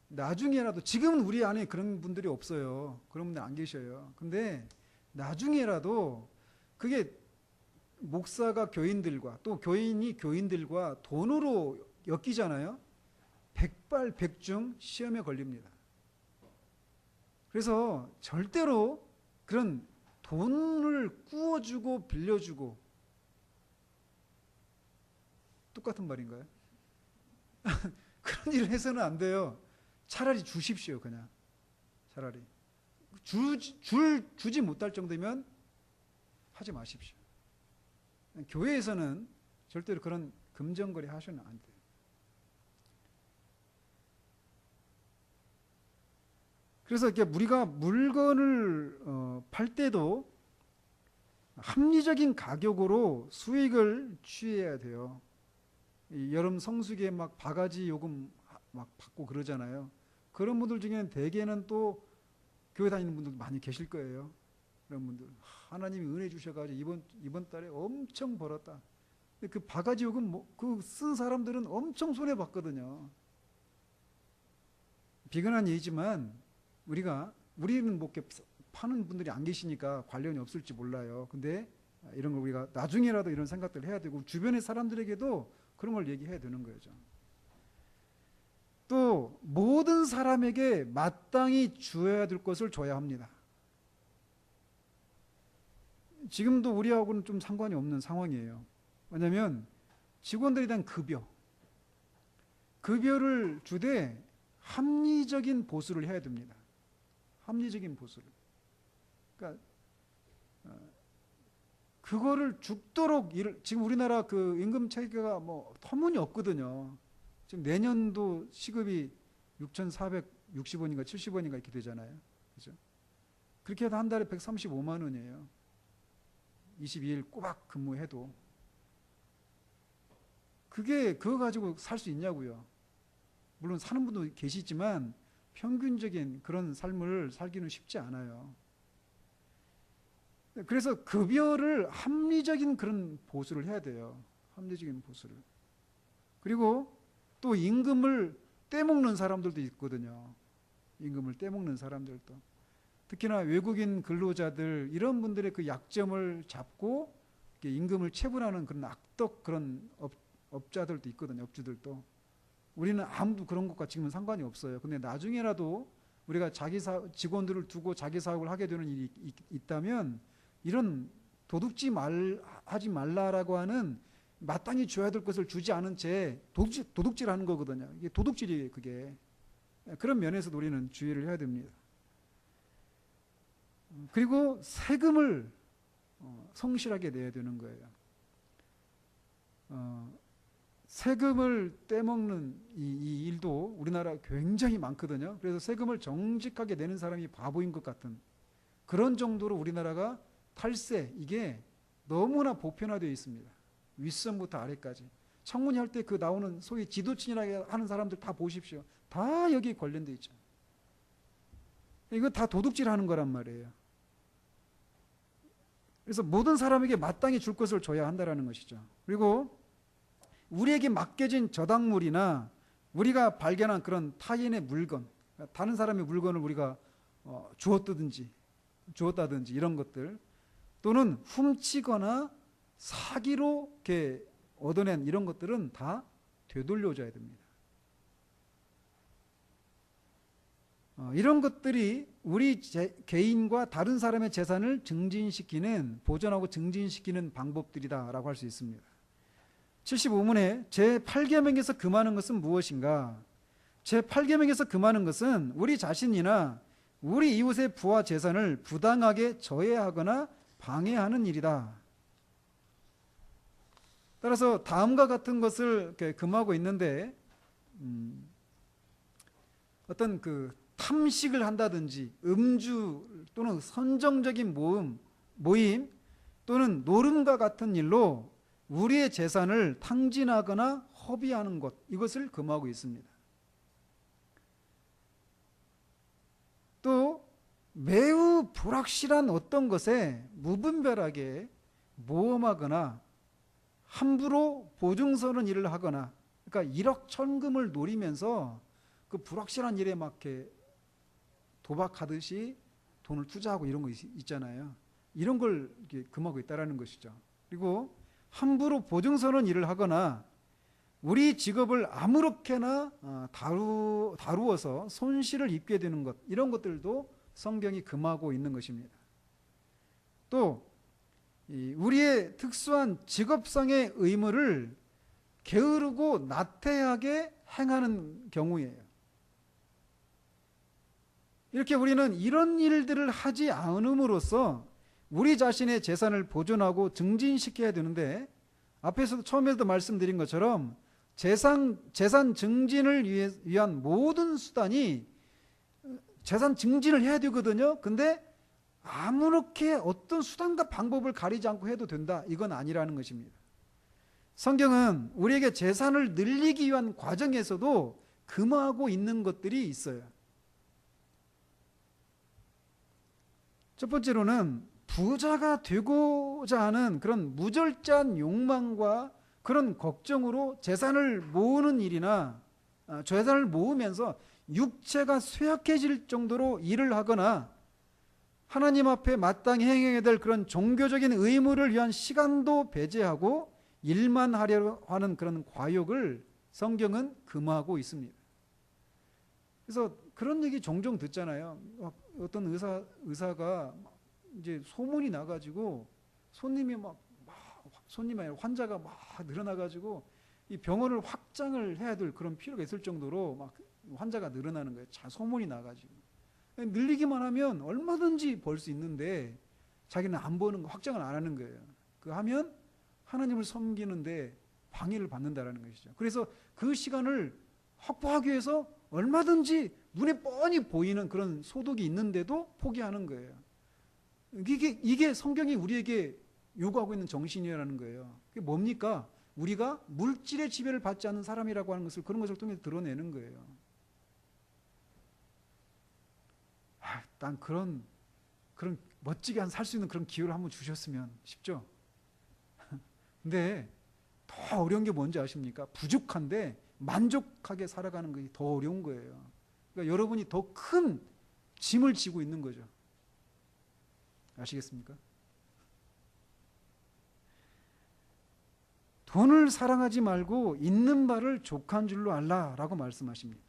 나중에라도 지금은 우리 안에 그런 분들이 없어요. 그런 분들 안 계셔요. 근데 나중에라도 그게 목사가 교인들과 또 교인이 교인들과 돈으로 엮이잖아요. 백발백중 시험에 걸립니다. 그래서 절대로 그런 돈을 꾸어주고 빌려주고 똑같은 말인가요? 그런 일을 해서는 안 돼요. 차라리 주십시오. 그냥 차라리 주지 못할 정도면 하지 마십시오. 교회에서는 절대로 그런 금전거래 하셔는 안 돼요. 그래서 이렇게 우리가 물건을 팔 때도 합리적인 가격으로 수익을 취해야 돼요. 여름 성수기에 막 바가지 요금 막 받고 그러잖아요. 그런 분들 중에는 대개는 또 교회 다니는 분들도 많이 계실 거예요. 그런 분들 하나님이 은혜 주셔가지고 이번 달에 엄청 벌었다. 근데 그 바가지 요금 그 쓴 사람들은 엄청 손해 봤거든요. 비근한 얘기지만 우리는 뭐 이렇게 파는 분들이 안 계시니까 관련이 없을지 몰라요. 근데 이런 걸 우리가 나중에라도 이런 생각들을 해야 되고 주변의 사람들에게도 그런 걸 얘기해야 되는 거죠. 또 모든 사람에게 마땅히 주어야 될 것을 줘야 합니다. 지금도 우리하고는 좀 상관이 없는 상황이에요. 왜냐하면 직원들에 대한 급여를 주되 합리적인 보수를 해야 됩니다. 합리적인 보수를. 그러니까 그거를 죽도록 지금 우리나라 그 임금 체계가 뭐 터무니없거든요. 지금 내년도 시급이 6,460원인가 70원인가 이렇게 되잖아요. 그죠? 그렇게 해도 한 달에 135만 원이에요. 22일 꼬박 근무해도. 그거 가지고 살 수 있냐고요. 물론 사는 분도 계시지만 평균적인 그런 삶을 살기는 쉽지 않아요. 그래서 급여를 합리적인 그런 보수를 해야 돼요. 합리적인 보수를. 그리고 또 임금을 떼먹는 사람들도 있거든요. 임금을 떼먹는 사람들도. 특히나 외국인 근로자들 이런 분들의 그 약점을 잡고 임금을 체불하는 그런 악덕 그런 업자들도 있거든요. 업주들도. 우리는 아무도 그런 것과 지금은 상관이 없어요. 근데 나중에라도 우리가 직원들을 두고 자기 사업을 하게 되는 일이 있다면 이런 하지 말라라고 하는 마땅히 줘야 될 것을 주지 않은 채 도둑질하는 거거든요. 이게 도둑질이에요, 그게. 그런 면에서도 우리는 주의를 해야 됩니다. 그리고 세금을 성실하게 내야 되는 거예요. 세금을 떼먹는 이 일도 우리나라 굉장히 많거든요. 그래서 세금을 정직하게 내는 사람이 바보인 것 같은 그런 정도로 우리나라가 탈세 이게 너무나 보편화되어 있습니다. 윗선부터 아래까지. 청문회 할 때 그 나오는 소위 지도층이라고 하는 사람들 다 보십시오. 다 여기 관련되어 있죠. 이거 다 도둑질하는 거란 말이에요. 그래서 모든 사람에게 마땅히 줄 것을 줘야 한다는 것이죠. 그리고 우리에게 맡겨진 저당물이나 우리가 발견한 그런 타인의 물건, 다른 사람의 물건을 우리가 주었다든지 이런 것들 또는 훔치거나 사기로 이렇게 얻어낸 이런 것들은 다 되돌려줘야 됩니다. 이런 것들이 우리 개인과 다른 사람의 재산을 보존하고 증진시키는 방법들이다라고 할 수 있습니다. 75문에 제8계명에서 금하는 것은 무엇인가? 제8계명에서 금하는 것은 우리 자신이나 우리 이웃의 부와 재산을 부당하게 저해하거나 방해하는 일이다. 따라서 다음과 같은 것을 금하고 있는데 어떤 그 탐식을 한다든지 음주 또는 선정적인 모임 또는 노름과 같은 일로 우리의 재산을 탕진하거나 허비하는 것 이것을 금하고 있습니다. 또 매우 불확실한 어떤 것에 무분별하게 모험하거나 함부로 보증서는 일을 하거나 그러니까 일확천금을 노리면서 그 불확실한 일에 막 이렇게 도박하듯이 돈을 투자하고 이런 거 있잖아요. 이런 걸 이렇게 금하고 있다라는 것이죠. 그리고 함부로 보증서는 일을 하거나 우리 직업을 아무렇게나 다루어서 손실을 입게 되는 것 이런 것들도 성경이 금하고 있는 것입니다. 또 우리의 특수한 직업상의 의무를 게으르고 나태하게 행하는 경우예요. 이렇게 우리는 이런 일들을 하지 않음으로써 우리 자신의 재산을 보존하고 증진시켜야 되는데 앞에서도 처음에도 말씀드린 것처럼 재산 증진을 위한 모든 수단이 재산 증진을 해야 되거든요. 근데 아무렇게 어떤 수단과 방법을 가리지 않고 해도 된다. 이건 아니라는 것입니다. 성경은 우리에게 재산을 늘리기 위한 과정에서도 금하고 있는 것들이 있어요. 첫 번째로는 부자가 되고자 하는 그런 무절제한 욕망과 그런 걱정으로 재산을 모으는 일이나 재산을 모으면서 육체가 쇠약해질 정도로 일을 하거나 하나님 앞에 마땅히 행해야 될 그런 종교적인 의무를 위한 시간도 배제하고 일만 하려 하는 그런 과욕을 성경은 금하고 있습니다. 그래서 그런 얘기 종종 듣잖아요. 어떤 의사가 이제 소문이 나가지고 손님이 손님이 아니라 환자가 막 늘어나가지고 이 병원을 확장을 해야 될 그런 필요가 있을 정도로 막 환자가 늘어나는 거예요. 소문이 나가지고 늘리기만 하면 얼마든지 벌 수 있는데 자기는 안 버는 거, 확장을 안 하는 거예요. 그 하면 하나님을 섬기는데 방해를 받는다라는 것이죠. 그래서 그 시간을 확보하기 위해서 얼마든지 눈에 뻔히 보이는 그런 소득이 있는데도 포기하는 거예요. 이게 성경이 우리에게 요구하고 있는 정신이라는 거예요. 그게 뭡니까? 우리가 물질의 지배를 받지 않는 사람이라고 하는 것을 그런 것을 통해 드러내는 거예요. 난 그런 멋지게 살 수 있는 그런 기회를 한번 주셨으면 싶죠. 근데 더 어려운 게 뭔지 아십니까? 부족한데 만족하게 살아가는 것이 더 어려운 거예요. 그러니까 여러분이 더 큰 짐을 지고 있는 거죠. 아시겠습니까? 돈을 사랑하지 말고 있는 바를 족한 줄로 알라라고 말씀하십니다.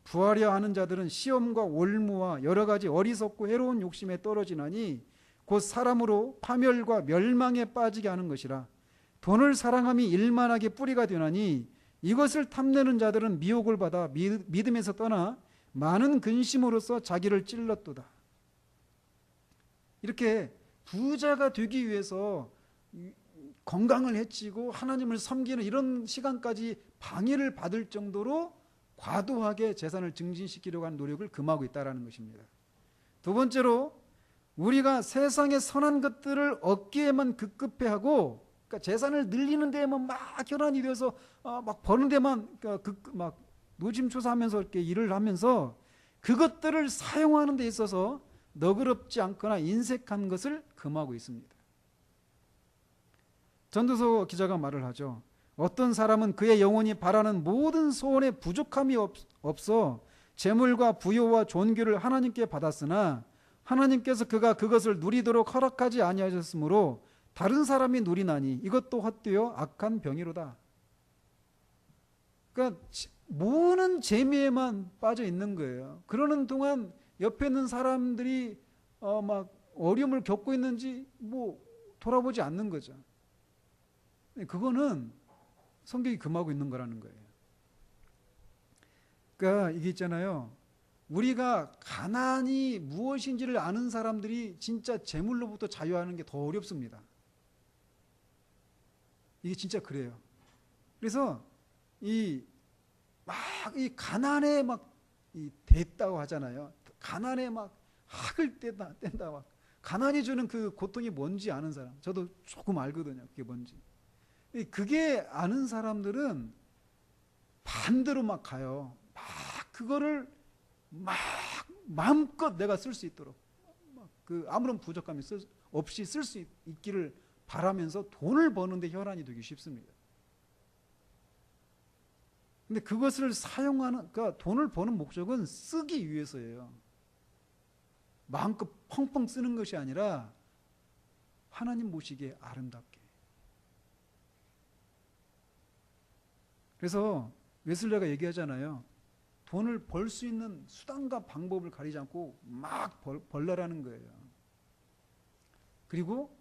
부하려 하는 자들은 시험과 올무와 여러 가지 어리석고 해로운 욕심에 떨어지나니 곧 사람으로 파멸과 멸망에 빠지게 하는 것이라. 돈을 사랑함이 일만하게 뿌리가 되나니 이것을 탐내는 자들은 미혹을 받아 믿음에서 떠나 많은 근심으로써 자기를 찔렀도다. 이렇게 부자가 되기 위해서 건강을 해치고 하나님을 섬기는 이런 시간까지 방해를 받을 정도로 과도하게 재산을 증진시키려고 하는 노력을 금하고 있다는 것입니다. 두 번째로 우리가 세상의 선한 것들을 얻기에만 급급해하고, 그러니까 재산을 늘리는 데에만 막 혈안이 되어서 막 버는 데만 막 노심초사하면서 이렇게 일을 하면서 그것들을 사용하는 데 있어서 너그럽지 않거나 인색한 것을 금하고 있습니다. 전도서 기자가 말을 하죠. 어떤 사람은 그의 영혼이 바라는 모든 소원에 부족함이 없어 재물과 부요와 존귀를 하나님께 받았으나 하나님께서 그가 그것을 누리도록 허락하지 아니하셨으므로 다른 사람이 누리나니 이것도 헛되어 악한 병이로다. 그러니까 모으는 재미에만 빠져 있는 거예요. 그러는 동안 옆에 있는 사람들이 막 어려움을 겪고 있는지 돌아보지 않는 거죠. 그거는 성경이 금하고 있는 거라는 거예요. 그러니까 이게 있잖아요. 우리가 가난이 무엇인지를 아는 사람들이 진짜 재물로부터 자유하는 게 더 어렵습니다. 이게 진짜 그래요. 그래서 이 가난에 됐다고 하잖아요. 가난에 학을 뗀다 막. 가난이 주는 그 고통이 뭔지 아는 사람. 저도 조금 알거든요. 그게 뭔지. 그게 아는 사람들은 반대로 막 가요. 그거를 마음껏 내가 쓸 수 있도록 아무런 부족함이 없이 쓸 수 있기를 바라면서 돈을 버는데 혈안이 되기 쉽습니다. 근데 그것을 그러니까 돈을 버는 목적은 쓰기 위해서예요. 마음껏 펑펑 쓰는 것이 아니라 하나님 보시기에 아름답게. 그래서 웨슬레가 얘기하잖아요. 돈을 벌 수 있는 수단과 방법을 가리지 않고 막 벌라라는 거예요. 그리고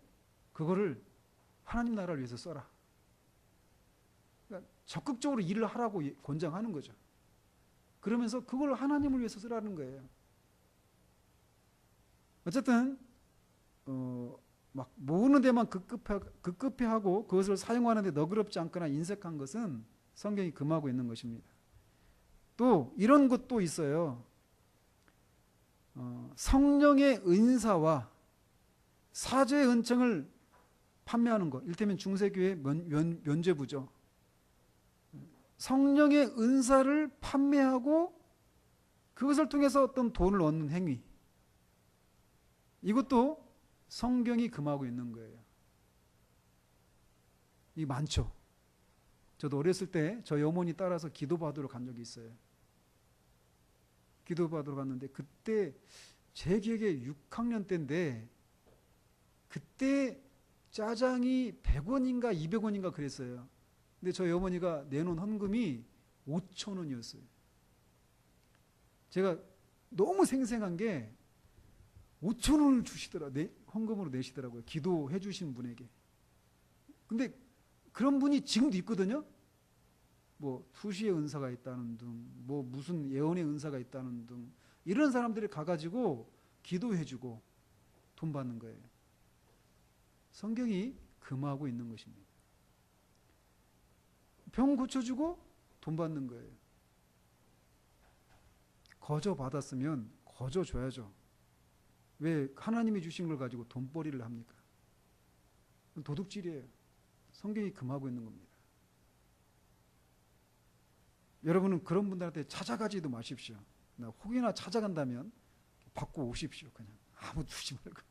그거를 하나님 나라를 위해서 써라. 그러니까 적극적으로 일을 하라고 권장하는 거죠. 그러면서 그걸 하나님을 위해서 쓰라는 거예요. 어쨌든 막 모으는 데만 급급해하고 그것을 사용하는 데 너그럽지 않거나 인색한 것은 성경이 금하고 있는 것입니다. 또 이런 것도 있어요. 성령의 은사와 사죄의 은총을 판매하는 것. 이를테면 중세교회 면죄부죠. 성령의 은사를 판매하고 그것을 통해서 어떤 돈을 얻는 행위. 이것도 성경이 금하고 있는 거예요. 이 많죠. 저도 어렸을 때 저희 어머니 따라서 기도받으러 간 적이 있어요. 기도받으러 갔는데 그때 제 기억에 6학년 때인데 그때 짜장이 100원인가 200원인가 그랬어요. 근데 저희 어머니가 내놓은 헌금이 5,000원이었어요. 제가 너무 생생한 게 5,000원을 주시더라. 헌금으로 내시더라고요. 기도해 주신 분에게. 근데 그런 분이 지금도 있거든요. 뭐 투시의 은사가 있다는 등, 뭐 무슨 예언의 은사가 있다는 등, 이런 사람들이 가가지고 기도해주고 돈 받는 거예요. 성경이 금하고 있는 것입니다. 병 고쳐주고 돈 받는 거예요. 거저 받았으면 거저 줘야죠. 왜 하나님이 주신 걸 가지고 돈벌이를 합니까? 도둑질이에요. 성경이 금하고 있는 겁니다. 여러분은 그런 분들한테 찾아가지도 마십시오. 혹여나 찾아간다면 받고 오십시오. 그냥 아무 주지 말고.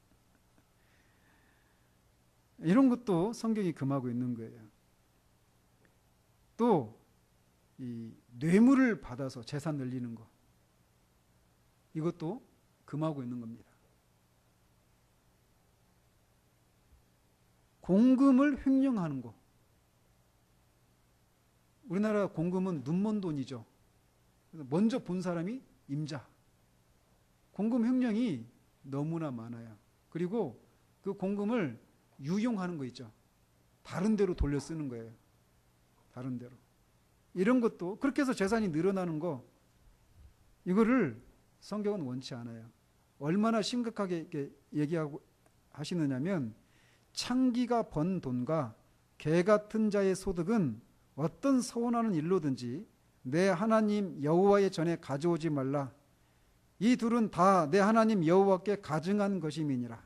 이런 것도 성경이 금하고 있는 거예요. 또 이 뇌물을 받아서 재산 늘리는 거, 이것도 금하고 있는 겁니다. 공금을 횡령하는 거. 우리나라 공금은 눈먼 돈이죠. 먼저 본 사람이 임자. 공금 횡령이 너무나 많아요. 그리고 그 공금을 유용하는 거 있죠. 다른 데로 돌려 쓰는 거예요. 다른 데로. 이런 것도 그렇게 해서 재산이 늘어나는 거, 이거를 성경은 원치 않아요. 얼마나 심각하게 이렇게 얘기하고 하시느냐면, 창기가 번 돈과 개 같은 자의 소득은 어떤 서원하는 일로든지 내 하나님 여호와의 전에 가져오지 말라. 이 둘은 다 내 하나님 여호와께 가증한 것임이니라.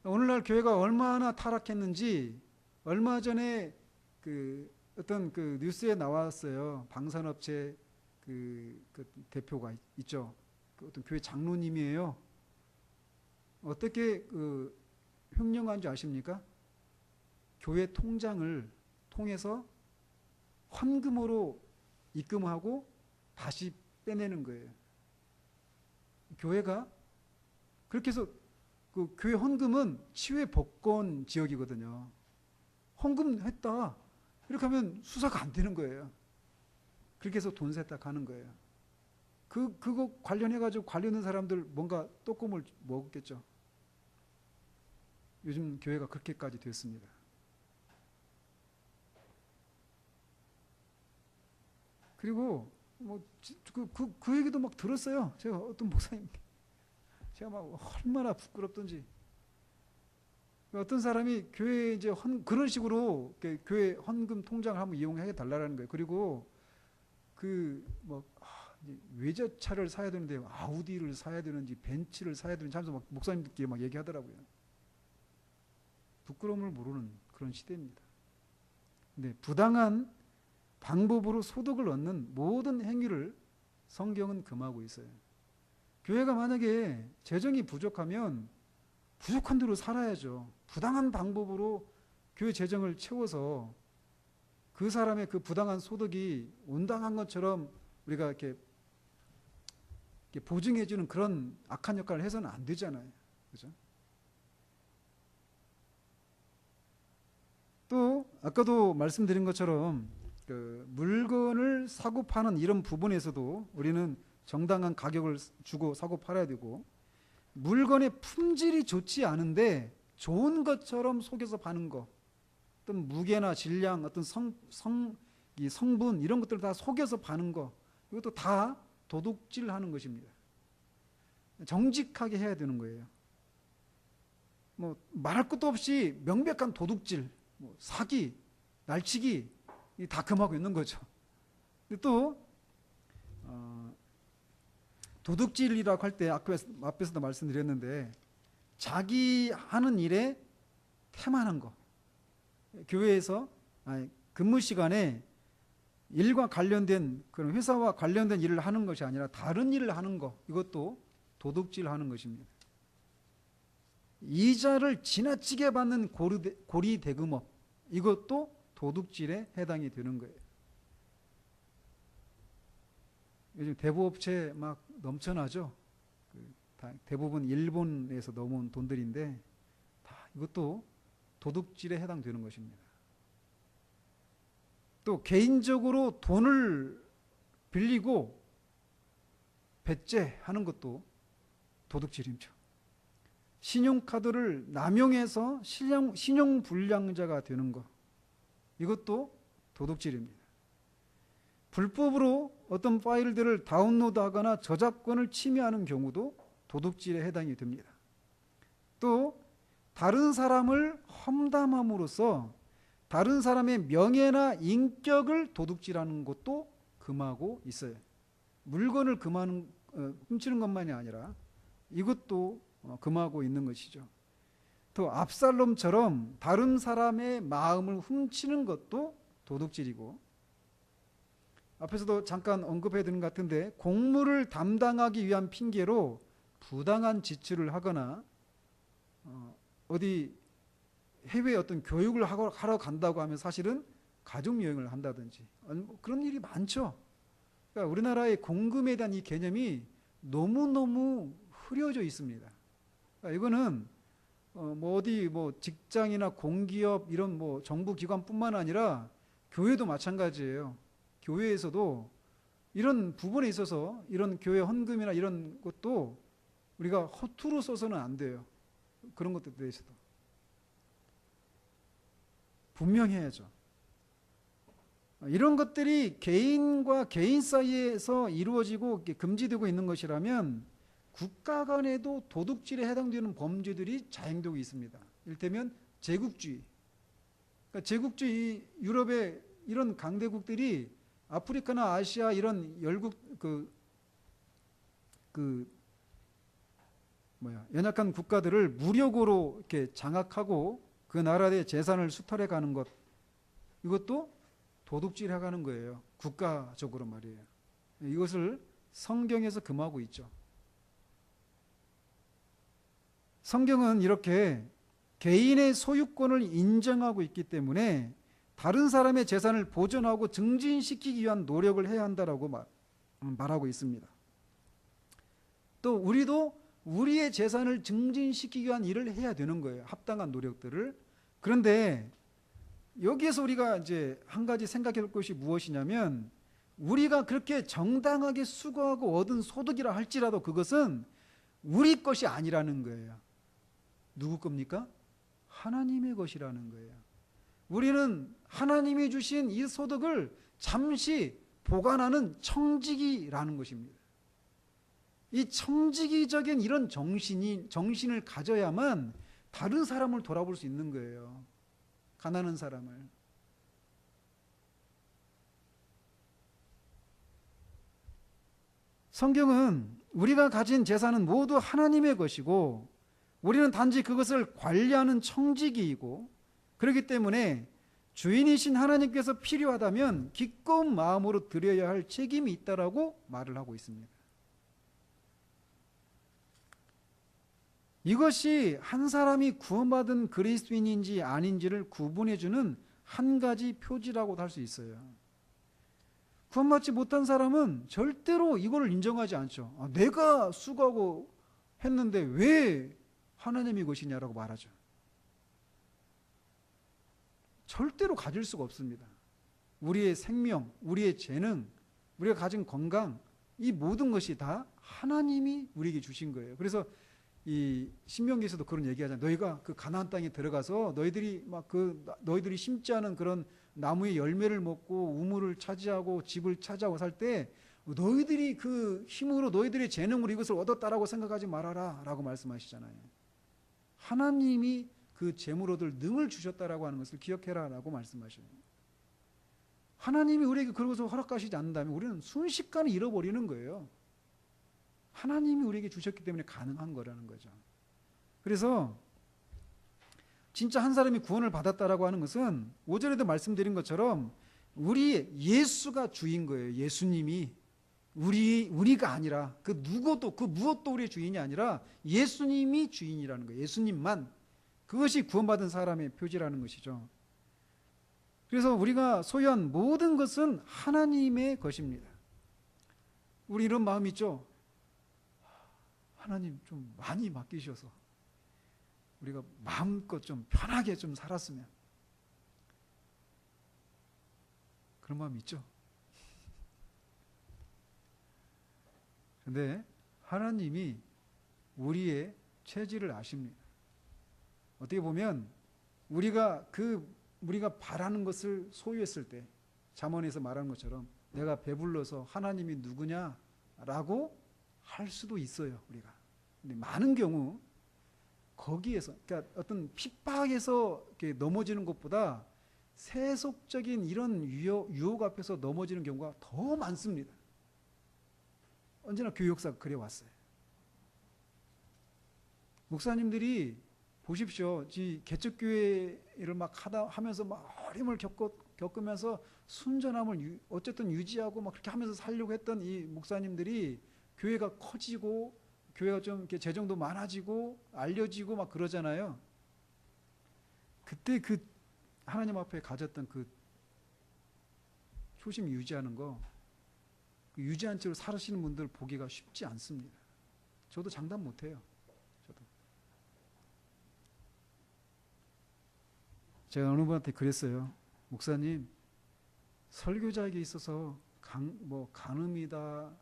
오늘날 교회가 얼마나 타락했는지 얼마 전에 어떤 뉴스에 나왔어요. 방산업체 그 대표가 있죠. 어떤 교회 장로님이에요. 어떻게 횡령한 줄 아십니까? 교회 통장을 통해서 헌금으로 입금하고 다시 빼내는 거예요. 교회가 그렇게 해서 그 교회 헌금은 치외 복권 지역이거든요. 헌금했다 이렇게 하면 수사가 안 되는 거예요. 그렇게 해서 돈 세탁 하는 거예요. 그거 관련해가지고 관련된 사람들 뭔가 떡고물 먹었겠죠. 요즘 교회가 그렇게까지 됐습니다. 그리고 그 얘기도 막 들었어요. 제가 어떤 목사님, 제가 막 얼마나 부끄럽던지. 어떤 사람이 교회 이제 그런 식으로 교회 헌금 통장을 한번 이용해 달라는 거예요. 그리고 외제차를 사야 되는데 아우디를 사야 되는지 벤츠를 사야 되는지 하면서 막 목사님들끼리 막 얘기하더라고요. 부끄러움을 모르는 그런 시대입니다. 근데 부당한 방법으로 소득을 얻는 모든 행위를 성경은 금하고 있어요. 교회가 만약에 재정이 부족하면 부족한 대로 살아야죠. 부당한 방법으로 교회 재정을 채워서 그 사람의 그 부당한 소득이 온당한 것처럼 우리가 이렇게 보증해주는 그런 악한 역할을 해서는 안 되잖아요. 그죠? 또 아까도 말씀드린 것처럼 물건을 사고 파는 이런 부분에서도 우리는 정당한 가격을 주고 사고 팔아야 되고, 물건의 품질이 좋지 않은데 좋은 것처럼 속여서 파는 거, 어떤 무게나 질량, 어떤 이 성분 이런 것들을 다 속여서 파는 거, 이것도 다 도둑질하는 것입니다. 정직하게 해야 되는 거예요. 뭐 말할 것도 없이 명백한 도둑질, 사기, 날치기 다 금하고 있는 거죠. 근데 또 도둑질이라고 할 때 앞에서도 말씀드렸는데, 자기 하는 일에 태만한 거, 교회에서 근무 시간에 일과 관련된 그런 회사와 관련된 일을 하는 것이 아니라 다른 일을 하는 거, 이것도 도둑질하는 것입니다. 이자를 지나치게 받는 고리대금업, 이것도 도둑질에 해당이 되는 거예요. 요즘 대부업체 막 넘쳐나죠. 대부분 일본에서 넘어온 돈들인데 다 이것도 도둑질에 해당되는 것입니다. 또 개인적으로 돈을 빌리고 배째하는 것도 도둑질이죠. 신용카드를 남용해서 신용불량자가 되는 것, 이것도 도둑질입니다. 불법으로 어떤 파일들을 다운로드하거나 저작권을 침해하는 경우도 도둑질에 해당이 됩니다. 또 다른 사람을 험담함으로써 다른 사람의 명예나 인격을 도둑질하는 것도 금하고 있어요. 물건을 훔치는 것만이 아니라 이것도 금하고 있는 것이죠. 또 압살롬처럼 다른 사람의 마음을 훔치는 것도 도둑질이고, 앞에서도 잠깐 언급해 드린 것 같은데 공무를 담당하기 위한 핑계로 부당한 지출을 하거나 어디 해외에 어떤 교육을 하러 간다고 하면 사실은 가족여행을 한다든지 그런 일이 많죠. 그러니까 우리나라의 공금에 대한 이 개념이 너무너무 흐려져 있습니다. 그러니까 이거는 어디 직장이나 공기업 이런 정부기관뿐만 아니라 교회도 마찬가지예요. 교회에서도 이런 부분에 있어서 이런 교회 헌금이나 이런 것도 우리가 허투루 써서는 안 돼요. 그런 것들에 대해서도 분명해야죠. 이런 것들이 개인과 개인 사이에서 이루어지고 금지되고 있는 것이라면 국가 간에도 도둑질에 해당되는 범죄들이 자행되고 있습니다. 이를테면 제국주의. 그러니까 제국주의 유럽의 이런 강대국들이 아프리카나 아시아 이런 열국 연약한 국가들을 무력으로 이렇게 장악하고 그 나라의 재산을 수탈해 가는 것, 이것도 도둑질해 가는 거예요. 국가적으로 말이에요. 이것을 성경에서 금하고 있죠. 성경은 이렇게 개인의 소유권을 인정하고 있기 때문에 다른 사람의 재산을 보존하고 증진시키기 위한 노력을 해야 한다라고 말하고 있습니다. 또 우리도 우리의 재산을 증진시키기 위한 일을 해야 되는 거예요. 합당한 노력들을. 그런데 여기에서 우리가 이제 한 가지 생각해 볼 것이 무엇이냐면, 우리가 그렇게 정당하게 수고하고 얻은 소득이라 할지라도 그것은 우리 것이 아니라는 거예요. 누구 겁니까? 하나님의 것이라는 거예요. 우리는 하나님이 주신 이 소득을 잠시 보관하는 청지기라는 것입니다. 이 청지기적인 이런 정신을 가져야만 다른 사람을 돌아볼 수 있는 거예요. 가난한 사람을. 성경은 우리가 가진 재산은 모두 하나님의 것이고 우리는 단지 그것을 관리하는 청지기이고, 그렇기 때문에 주인이신 하나님께서 필요하다면 기꺼운 마음으로 드려야 할 책임이 있다라고 말을 하고 있습니다. 이것이 한 사람이 구원받은 그리스도인인지 아닌지를 구분해주는 한 가지 표지라고도 할 수 있어요. 구원받지 못한 사람은 절대로 이걸 인정하지 않죠. 내가 수고하고 했는데 왜 하나님이 것이냐라고 말하죠. 절대로 가질 수가 없습니다. 우리의 생명, 우리의 재능, 우리가 가진 건강, 이 모든 것이 다 하나님이 우리에게 주신 거예요. 그래서 이 신명기에서도 그런 얘기하잖아요. 너희가 그 가나안 땅에 들어가서 너희들이 심지 않은 그런 나무의 열매를 먹고 우물을 차지하고 집을 차지하고 살 때 너희들이 그 힘으로 너희들의 재능으로 이것을 얻었다라고 생각하지 말아라 라고 말씀하시잖아요. 하나님이 그 재물 얻을 능을 주셨다라고 하는 것을 기억해라 라고 말씀하셔요. 하나님이 우리에게 그런 것을 허락하시지 않는다면 우리는 순식간에 잃어버리는 거예요. 하나님이 우리에게 주셨기 때문에 가능한 거라는 거죠. 그래서 진짜 한 사람이 구원을 받았다라고 하는 것은 5절에도 말씀드린 것처럼 우리 예수가 주인 거예요. 예수님이. 우리가 아니라 그 누구도 그 무엇도 우리의 주인이 아니라 예수님이 주인이라는 거예요. 예수님만. 그것이 구원받은 사람의 표지라는 것이죠. 그래서 우리가 소유한 모든 것은 하나님의 것입니다. 우리 이런 마음 있죠? 하나님 좀 많이 맡기셔서 우리가 마음껏 좀 편하게 좀 살았으면. 그런 마음 있죠? 그런데 하나님이 우리의 체질을 아십니다. 어떻게 보면 우리가 바라는 것을 소유했을 때 잠언에서 말하는 것처럼 내가 배불러서 하나님이 누구냐라고 할 수도 있어요. 우리가. 근데 많은 경우 거기에서 그러니까 어떤 핍박에서 이렇게 넘어지는 것보다 세속적인 이런 유혹 앞에서 넘어지는 경우가 더 많습니다. 언제나 교회 역사가 그래왔어요. 목사님들이 보십시오. 개척교회를 막 하면서 막 어려움을 겪으면서 순전함을 어쨌든 유지하고 막 그렇게 하면서 살려고 했던 이 목사님들이 교회가 커지고 교회가 좀 이렇게 재정도 많아지고 알려지고 막 그러잖아요. 그때 그 하나님 앞에 가졌던 그 초심 유지하는 거 유지한 채로 살으시는 분들 보기가 쉽지 않습니다. 저도 장담 못해요. 제가 어느 분한테 그랬어요. 목사님, 설교자에게 있어서 간음이다,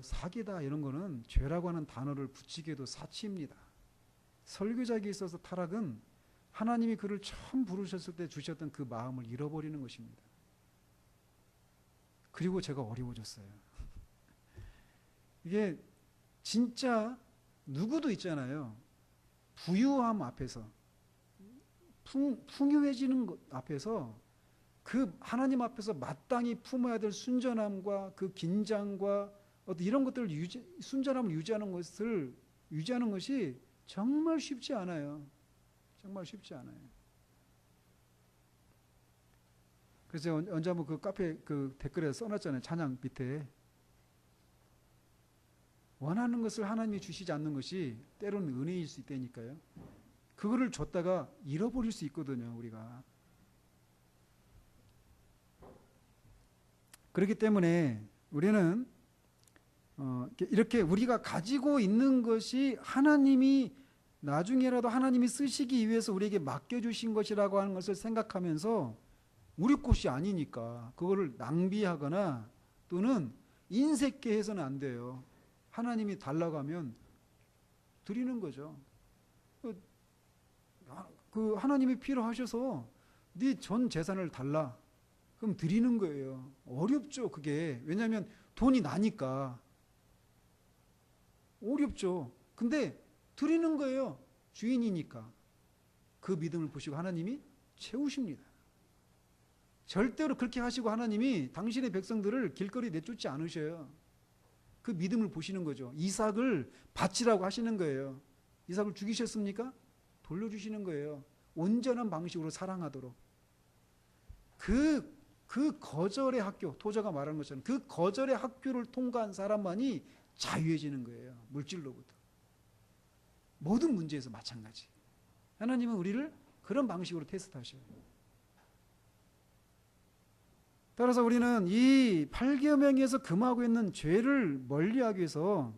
사기다 이런 거는 죄라고 하는 단어를 붙이기에도 사치입니다. 설교자에게 있어서 타락은 하나님이 그를 처음 부르셨을 때 주셨던 그 마음을 잃어버리는 것입니다. 그리고 제가 어려워졌어요. 이게 진짜 누구도 있잖아요. 부유함 앞에서 풍요해지는 것 앞에서 그 하나님 앞에서 마땅히 품어야 될 순전함과 그 긴장과 어떤 이런 것들을 순전함을 유지하는 것이 정말 쉽지 않아요. 정말 쉽지 않아요. 그래서 언제 한번 그 카페 그 댓글에 써놨잖아요. 찬양 밑에. 원하는 것을 하나님이 주시지 않는 것이 때로는 은혜일 수 있다니까요. 그거를 줬다가 잃어버릴 수 있거든요, 우리가. 그렇기 때문에 우리는 이렇게 우리가 가지고 있는 것이 하나님이 나중에라도 하나님이 쓰시기 위해서 우리에게 맡겨주신 것이라고 하는 것을 생각하면서 우리 것이 아니니까 그거를 낭비하거나 또는 인색케 해서는 안 돼요. 하나님이 달라고 하면 드리는 거죠. 그 하나님이 필요하셔서 네 전 재산을 달라. 그럼 드리는 거예요. 어렵죠, 그게. 왜냐하면 돈이 나니까. 어렵죠. 근데 드리는 거예요. 주인이니까. 그 믿음을 보시고 하나님이 채우십니다. 절대로 그렇게 하시고 하나님이 당신의 백성들을 길거리 내쫓지 않으셔요. 그 믿음을 보시는 거죠. 이삭을 바치라고 하시는 거예요. 이삭을 죽이셨습니까? 돌려주시는 거예요. 온전한 방식으로 사랑하도록. 그 거절의 학교, 토저가 말하는 것처럼 그 거절의 학교를 통과한 사람만이 자유해지는 거예요. 물질로부터. 모든 문제에서 마찬가지. 하나님은 우리를 그런 방식으로 테스트하셔요. 따라서 우리는 이 팔계명에서 금하고 있는 죄를 멀리하기 위해서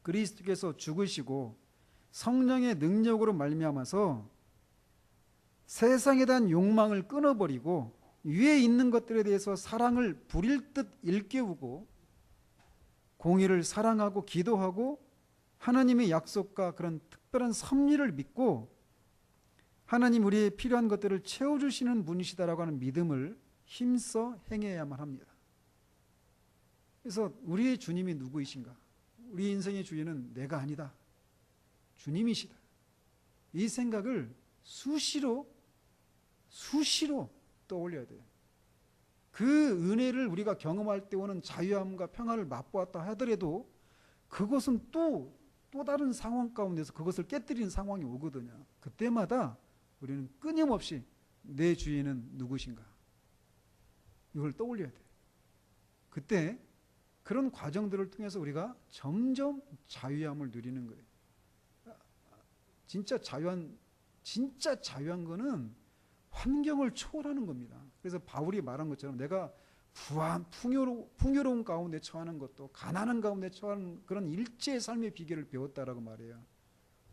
그리스도께서 죽으시고 성령의 능력으로 말미암아서 세상에 대한 욕망을 끊어버리고 위에 있는 것들에 대해서 사랑을 부릴 듯 일깨우고 공의를 사랑하고 기도하고 하나님의 약속과 그런 특별한 섭리를 믿고 하나님 우리의 필요한 것들을 채워주시는 분이시다라고 하는 믿음을 힘써 행해야만 합니다. 그래서 우리의 주님이 누구이신가? 우리 인생의 주인은 내가 아니다. 주님이시다. 이 생각을 수시로 떠올려야 돼요. 그 은혜를 우리가 경험할 때 오는 자유함과 평안을 맛보았다 하더라도 그것은 또 다른 상황 가운데서 그것을 깨뜨리는 상황이 오거든요. 그때마다 우리는 끊임없이 내 주인은 누구신가? 이걸 떠올려야 돼요. 그때 그런 과정들을 통해서 우리가 점점 자유함을 누리는 거예요. 진짜 자유한 거는 환경을 초월하는 겁니다. 그래서 바울이 말한 것처럼 내가 풍요로운 가운데 처하는 것도 가난한 가운데 처하는 그런 일체의 삶의 비결을 배웠다라고 말해요.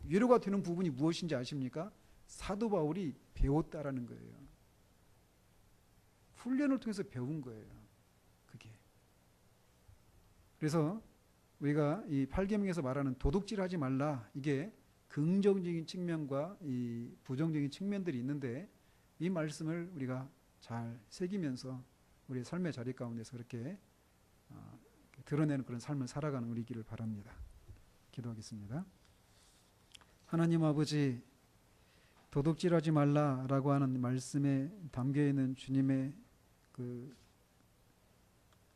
위로가 되는 부분이 무엇인지 아십니까? 사도 바울이 배웠다라는 거예요. 훈련을 통해서 배운 거예요. 그게. 그래서 우리가 이 8계명에서 말하는 도둑질하지 말라, 이게 긍정적인 측면과 이 부정적인 측면들이 있는데 이 말씀을 우리가 잘 새기면서 우리의 삶의 자리 가운데서 그렇게 드러내는 그런 삶을 살아가는 우리기를 바랍니다. 기도하겠습니다. 하나님 아버지, 도둑질하지 말라라고 하는 말씀에 담겨있는 주님의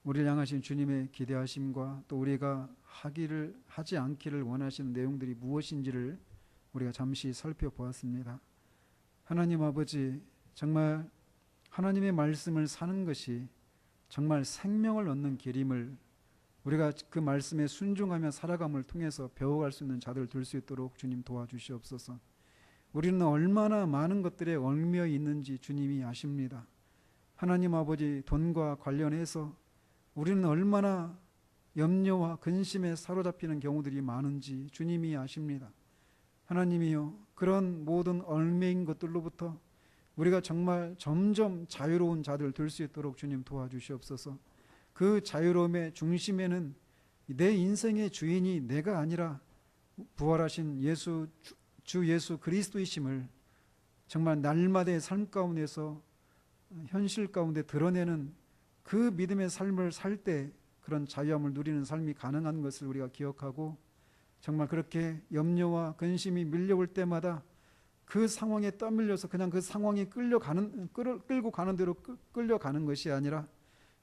우리를 향하신 주님의 기대하심과 또 우리가 하지 않기를 원하시는 내용들이 무엇인지를 우리가 잠시 살펴보았습니다. 하나님 아버지, 정말 하나님의 말씀을 사는 것이 정말 생명을 얻는 길임을 우리가 그 말씀에 순종하며 살아감을 통해서 배워갈 수 있는 자들 될 수 있도록 주님 도와주시옵소서. 우리는 얼마나 많은 것들에 얽매여 있는지 주님이 아십니다. 하나님 아버지, 돈과 관련해서 우리는 얼마나 염려와 근심에 사로잡히는 경우들이 많은지 주님이 아십니다. 하나님이여, 그런 모든 얽매인 것들로부터 우리가 정말 점점 자유로운 자들 될 수 있도록 주님 도와주시옵소서. 그 자유로움의 중심에는 내 인생의 주인이 내가 아니라 부활하신 주 예수 그리스도이심을 정말 날마다의 삶 가운데서 현실 가운데 드러내는 그 믿음의 삶을 살 때 그런 자유함을 누리는 삶이 가능한 것을 우리가 기억하고, 정말 그렇게 염려와 근심이 밀려올 때마다 그 상황에 떠밀려서 그냥 그 상황이 끌고 가는 대로 끌려가는 것이 아니라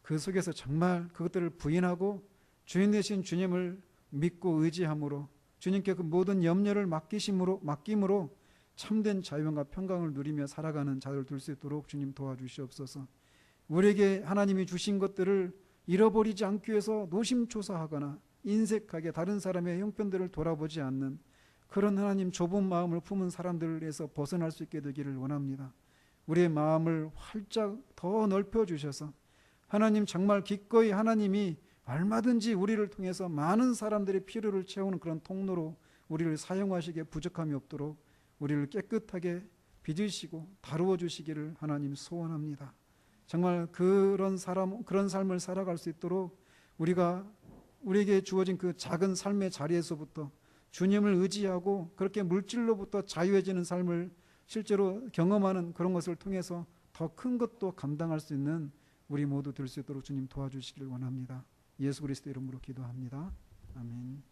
그 속에서 정말 그것들을 부인하고 주인 되신 주님을 믿고 의지함으로 주님께 그 모든 염려를 맡김으로 참된 자유함과 평강을 누리며 살아가는 자들 될 수 있도록 주님 도와주시옵소서. 우리에게 하나님이 주신 것들을 잃어버리지 않기 위해서 노심초사하거나 인색하게 다른 사람의 형편들을 돌아보지 않는 그런 하나님 좁은 마음을 품은 사람들에서 벗어날 수 있게 되기를 원합니다. 우리의 마음을 활짝 더 넓혀주셔서 하나님, 정말 기꺼이 하나님이 얼마든지 우리를 통해서 많은 사람들의 필요를 채우는 그런 통로로 우리를 사용하시기에 부족함이 없도록 우리를 깨끗하게 빚으시고 다루어 주시기를 하나님 소원합니다. 정말 그런 삶을 살아갈 수 있도록 우리에게 주어진 그 작은 삶의 자리에서부터 주님을 의지하고 그렇게 물질로부터 자유해지는 삶을 실제로 경험하는 그런 것을 통해서 더 큰 것도 감당할 수 있는 우리 모두 될 수 있도록 주님 도와주시길 원합니다. 예수 그리스도 이름으로 기도합니다. 아멘.